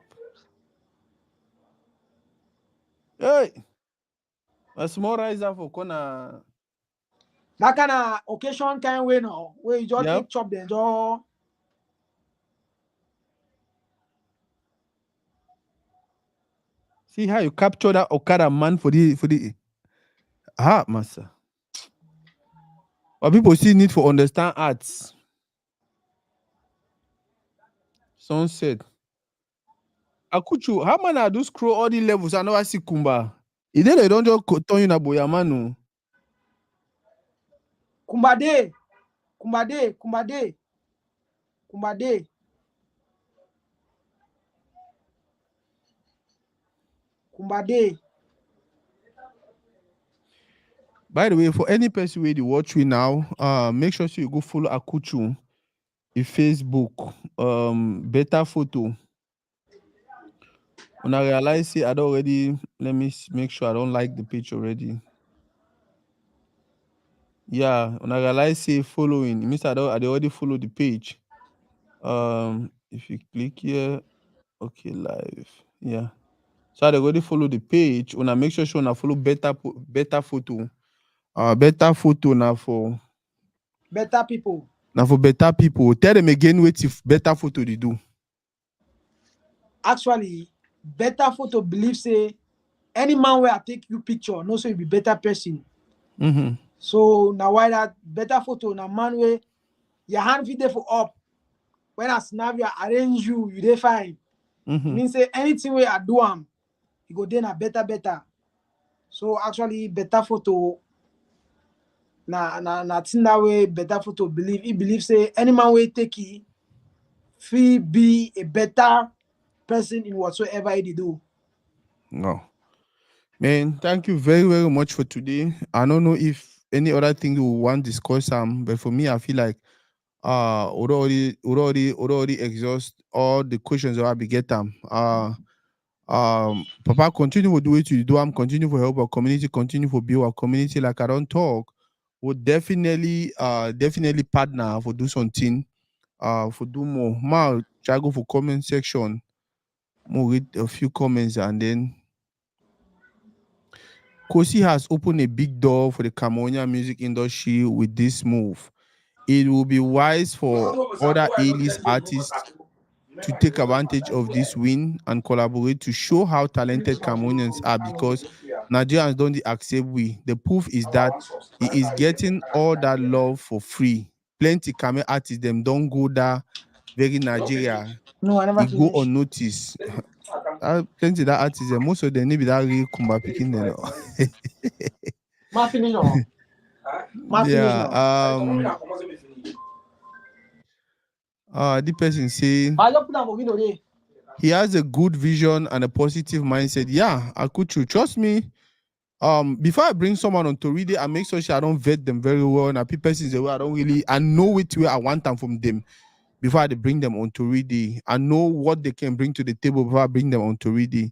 Hey. A small riser for corner. That kind of occasion kind way now, where you just Yep. take chop them just See how you capture that Okada man for the master. But people still need to understand arts. Sunset. Akuchu, how man I do scroll all the levels? I never see Kumba. Is they don't just turn you na boyamanu? kumbade, kumbade, kumbade, kumbade. Kumbade. By the way, for any person where you watch we now, make sure so you go follow Akuchu in Facebook. Better photo. When I realize see, I don't already let me make sure I don't like the page already. Yeah, when I realize say following, it means I already follow the page. If you click here, okay, live. Yeah. So I already follow the page. When I make sure I follow better photo. Better photo Better people. now for better people. Tell them again what if better photo they do. Actually, better photo believe say any man where I take you picture, no so you be better person. Mm-hmm. So now why that better photo now man way your hand fit there for up. When I snap you, I arrange you, you dey fine. It Mm-hmm. means say anything where I do you go then a better. So actually better photo na thing that way better photo believe. He believe say any man way take it feel be a better person in whatsoever he do. No. Man, thank you very, very much for today. I don't know if any other thing you want to discuss, but for me, I feel like would already exhaust all the questions that I be get them. Papa continue to do what you do. I'm continue to help our community, continue to build our community. Like I don't talk, would definitely partner for do something, for do more. Ma, try go for comment section, more read a few comments, and then Kosi has opened a big door for the Cameroonian music industry with this move. It will be wise for other A-list artists to take advantage of this win and collaborate to show how talented Cameroonians are because Nigerians don't accept we. The proof is that he is getting all that love for free. Plenty Cameroon artists them don't go there very Nigeria. No, I never He go finish. unnoticed. Plenty that artists, most of them need be that real Kumba picking them. Ma finish no. Ma finish Yeah. no. The person say I just put down for window there. he has a good vision and a positive mindset. Yeah, Akuchu, trust me. Before I bring someone on Toridey, I make sure I don't vet them very well. And I pick persons away. I know which way I want them from them before I bring them on Toridey. I know what they can bring to the table before I bring them on Toridey.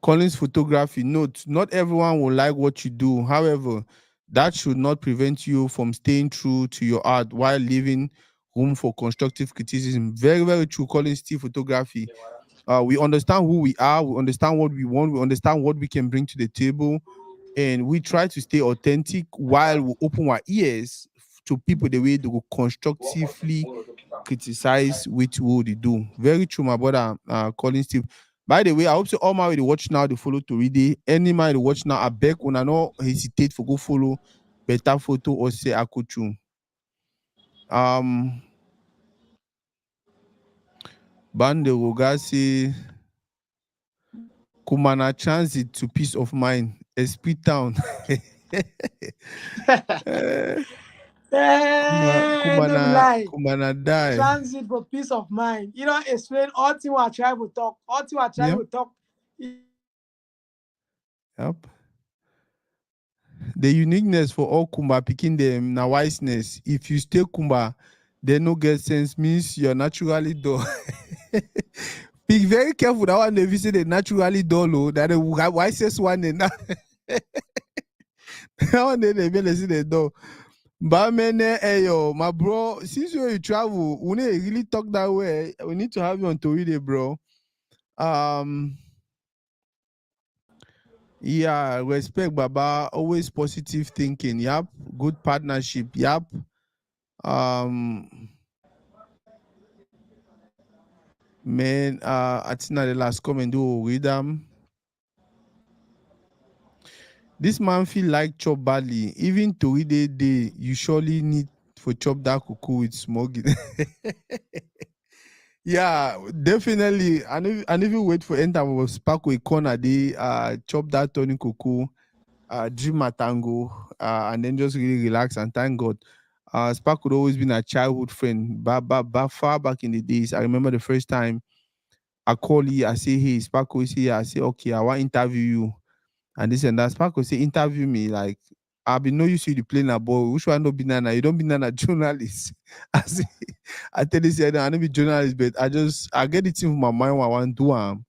Collins photography note: not everyone will like what you do. However, that should not prevent you from staying true to your art while leaving room for constructive criticism. Very, very true. Collins still photography. We understand who we are, we understand what we want, we understand what we can bring to the table. and we try to stay authentic while we open our ears to people the way they will constructively criticize which what they do. Very true, my brother. Calling Steve. By the way, I hope so all my way watch now they follow Toridey. Any man they watch now, I beg una no hesitate for go follow better photo or say akuchu. Um Bande Rogasi Kumana transit to peace of mind. Esprit town. Eh, No be lie. Kumana die. Transit for peace of mind. You know, explain all thing we try to talk. All thing we try Yep. to talk. Yep. The uniqueness for all Kumba picking them na wiseness. If you stay Kumba, they no get sense means you're naturally dull. Be very careful that one if you say they naturally dull, oh, that the wisest one in that one they may see the door. But man, hey yo, my bro, since you travel, we need to really talk that way. We need to have you on Toridey, bro. Yeah, respect, Baba. Always positive thinking. Yep. Good partnership. Yep. Um, man, I think the last comment do read them. This man feel like chop badly. Even Toridey day, you surely need for chop that cuckoo with smoking. Yeah, definitely. And even wait for enter was spark with corner they chop that Tony cuckoo, dream a tango, and then just really relax and thank God. Spark would always been a childhood friend, but far back in the days. I remember the first time I call you, I say, hey, Sparkle is here. I say, okay, I want to interview you. And this and that. Sparkle say, interview me. Like, I've been know you see the plane a boy. Which one no be nana? You don't be nana journalist. I say, I tell this I don't be journalist, but I get it in my mind what I want to do. And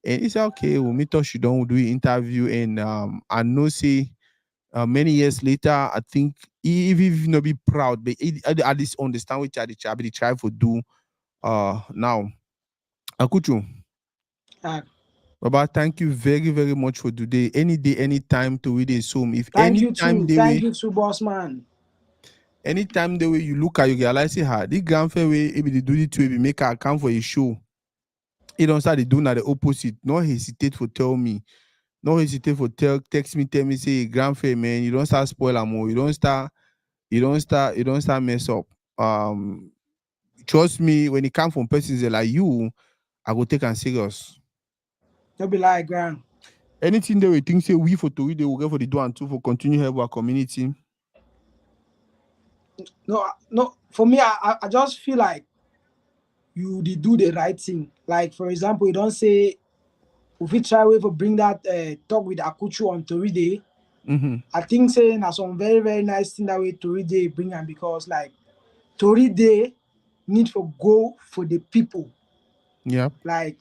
he said, okay, we'll meet us, you don't do interview. And I know say many years later, I think even if you not be proud, but at least understand what I try to do now. Akuchu. Uh, Baba, thank you very, very much for today. Any day, anytime to read a Zoom. If thank you too. Thank you too, boss man. anytime the way you look at you realize say the grandfather way if they do it to make her account for a show. He don't start doing at the opposite. No hesitate for tell me. No hesitate for text me, tell me, say grandfather man, you don't start spoil more. You don't start mess up. Um Trust me, when it comes from persons like you, I go take and serious. No be like grand. Anything that we think say we for to read, they will get for the do and two for continue help our community. No. For me, I just feel like you did do the right thing. Like for example, you don't say if we try way for bring that talk with Akuchu on Toridey. Mm-hmm. I think saying that's some very very nice thing that way Toridey bring am because like Toridey need for go for the people. Yeah. Like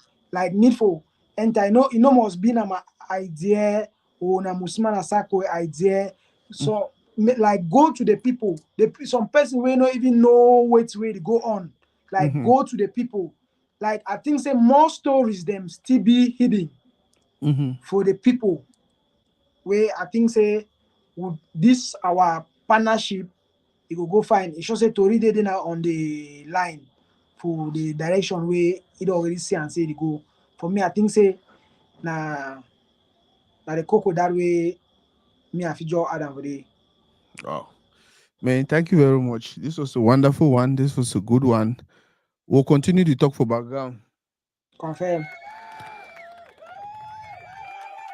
need for enter. You know must be na my idea or na Musman Asako idea. So like go to the people. Some person will not even know which way to go on. Like Mm-hmm. go to the people. Like I think say more stories them still be hidden Mm-hmm. for the people. Where I think say with this our partnership, it will go fine. It should say Tori dey now on the line for the direction where it already see and say they go. For me, I think say na the cocoa that way me I fit just add am for the Oh. Man, thank you very much. This was a wonderful one. This was a good one. We'll continue to talk for background. confirm.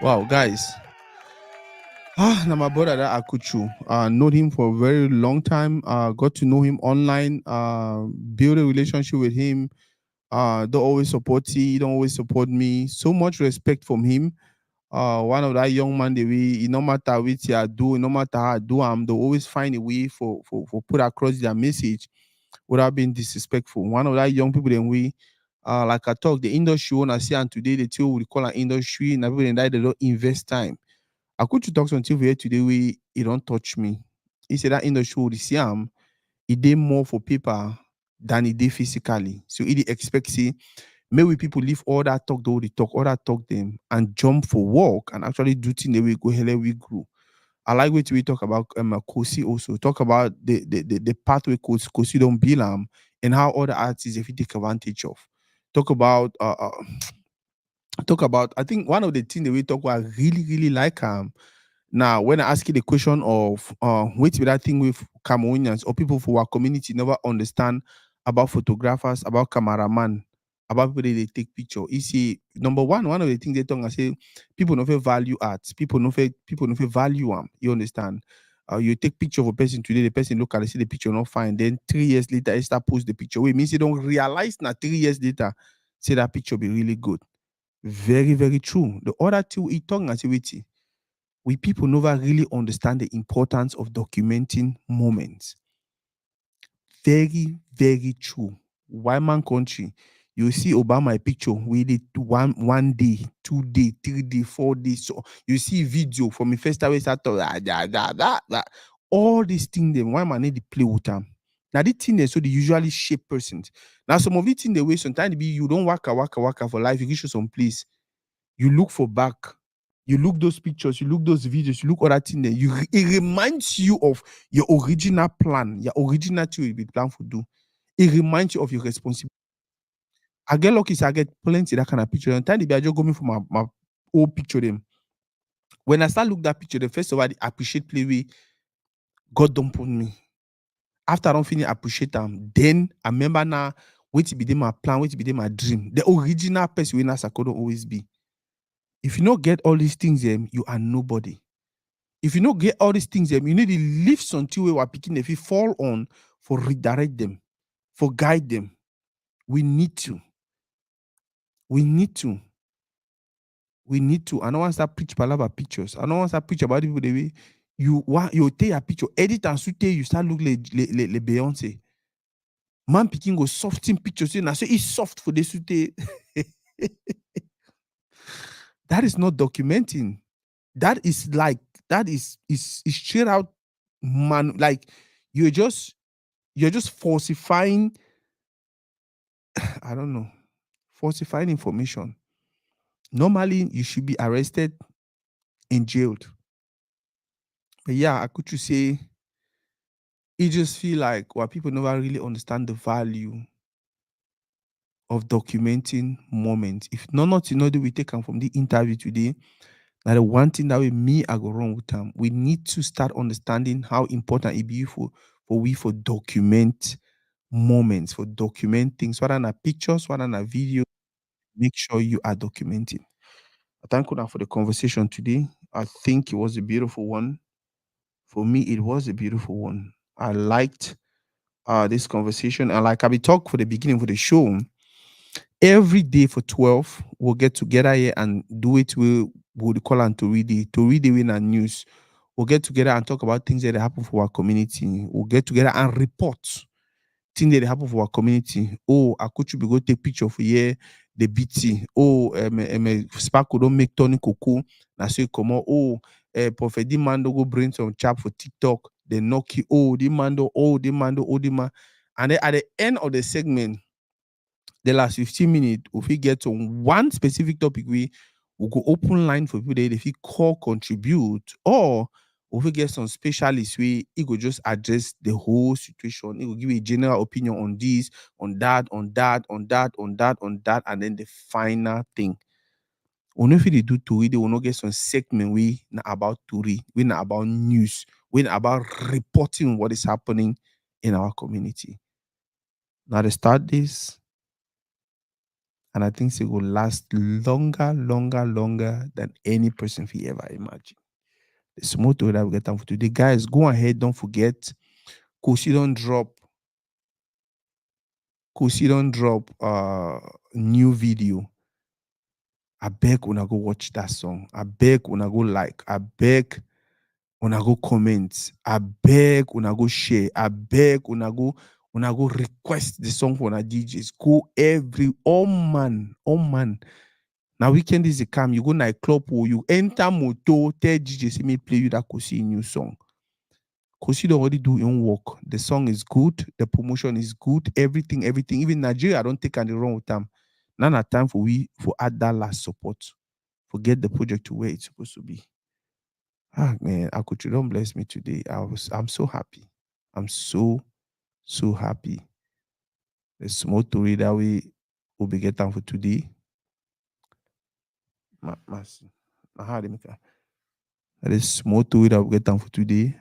Wow, guys. Now my brother that Akuchu. Know him for a very long time. Got to know him online. Build a relationship with him. Don't always support he don't always support me. So much respect from him. One of that young man the way no matter which I do, no matter how I do, they always find a way for put across their message without being disrespectful. One of that young people then we like I talk, the industry wanna see and today the two we call an industry and everything that they don't invest time. I could to talk until here today we it don't touch me. He said that industry will see it did more for paper than it did physically. So it expects see maybe people leave all that talk, though they talk, all that talk them and jump for work and actually do things the way go hell we grew. I like what we talk about Kosi also. Talk about the pathway Kosi don't bill and how other artists if you take advantage of. Talk about talk about I think one of the things that we talk about I really, really like now when I ask you the question of wait with that thing with Cameroonians or people for our community never understand about photographers, about cameraman, about people they take picture. You see, number one of the things they talk I say people no fit value art, people no fit value you understand? You take picture of a person today, the person look at it, see the picture not fine. Then 3 years later, it start post the picture. Wait, means you don't realize now 3 years later, say that picture be really good. Very, very true. The other two, he talking as we people never really understand the importance of documenting moments. Very, very true. Why man country? You see Obama a picture with it one day, 2 day, 3 day, 4 days. So you see video from the first time we start to that. All these things them why man need to play with them. Now the thing they so they usually shape persons. Now some of the thing the way sometimes be you don't waka for life, you reach some place you look for back, you look those pictures, you look those videos, you look other thing there. It reminds you of your original plan, your original thing you be plan for do. It reminds you of your responsibility. I get lucky, so I get plenty of that kind of picture. And time I just go me for my old picture them. When I start look that picture, the first of all, I appreciate play way God don't put me. After I don't finish appreciate them, then I remember now what be my plan, what be my dream. The original person when I could always be. If you don't get all these things, you are nobody. If you don't get all these things, you need to leave something where we're picking if you fall on for redirect them, for guide them. We need to. We need to. We need to. I don't want to start preach about pictures. I don't want to start preach about people the way you take a picture, edit and shoot you start look like Beyonce. Man picking go soften pictures. I say it's soft for the suit. That is not documenting. That is like that is straight out man like you're just falsifying I don't know, falsifying information. Normally you should be arrested and jailed. But yeah, I could just say it just feel like well people never really understand the value of documenting moments. If not you know that we take them from the interview today. Now the one thing that we me I go wrong with them, we need to start understanding how important it be for document moments, for document things, whether na pictures, whether na video, make sure you are documenting. I thank you now for the conversation today. I think it was a beautiful one. For me, it was a beautiful one. I liked this conversation. And like I be talk for the beginning for the show, every day for 12, we'll get together here and do it. We'll call on to read the win and news. We'll get together and talk about things that happen for our community. We'll get together and report thing that happen for our community. Oh, I could be go take picture for here, the BT. Oh, Sparkle don't make Tony Coco. Na so come on. Oh, Prophet Dimando go bring some chap for TikTok. They knock you. Oh, Dimando. Oh, Dimando. Oh, Dimando. And then at the end of the segment, the last 15 minutes, if we get on one specific topic, we will go open line for people that if you call contribute, or if we get some specialists, it will just address the whole situation. It will give you a general opinion on this, on that, on that, on that, on that, on that, and then the final thing. We know if they do Tory, they will not get some segment we not about Tory, we not about news, we not about reporting what is happening in our community. Now to start this, and I think it will last longer than any person we ever imagine. The small tool that we get time for today. Guys, go ahead, don't forget. Kosi don't drop new video. I beg una go watch that song. I beg una go like. I beg una go comment. I beg una go share. I beg una go request the song for una DJs. Go all man. Now weekend is a come. You go night club or you enter moto, tell DJ say me play you that Kosi new song. Kosi don't already do his own work. The song is good, the promotion is good, everything. Even Nigeria, I don't take any wrong with them. Now na time for we for add that last support. Forget the project to where it's supposed to be. Ah man, Akuchi, don't bless me today. I'm so happy. I'm so happy. The small story that we will be getting for today. Ma, mas, ma, how they make a- The small story that we get for today.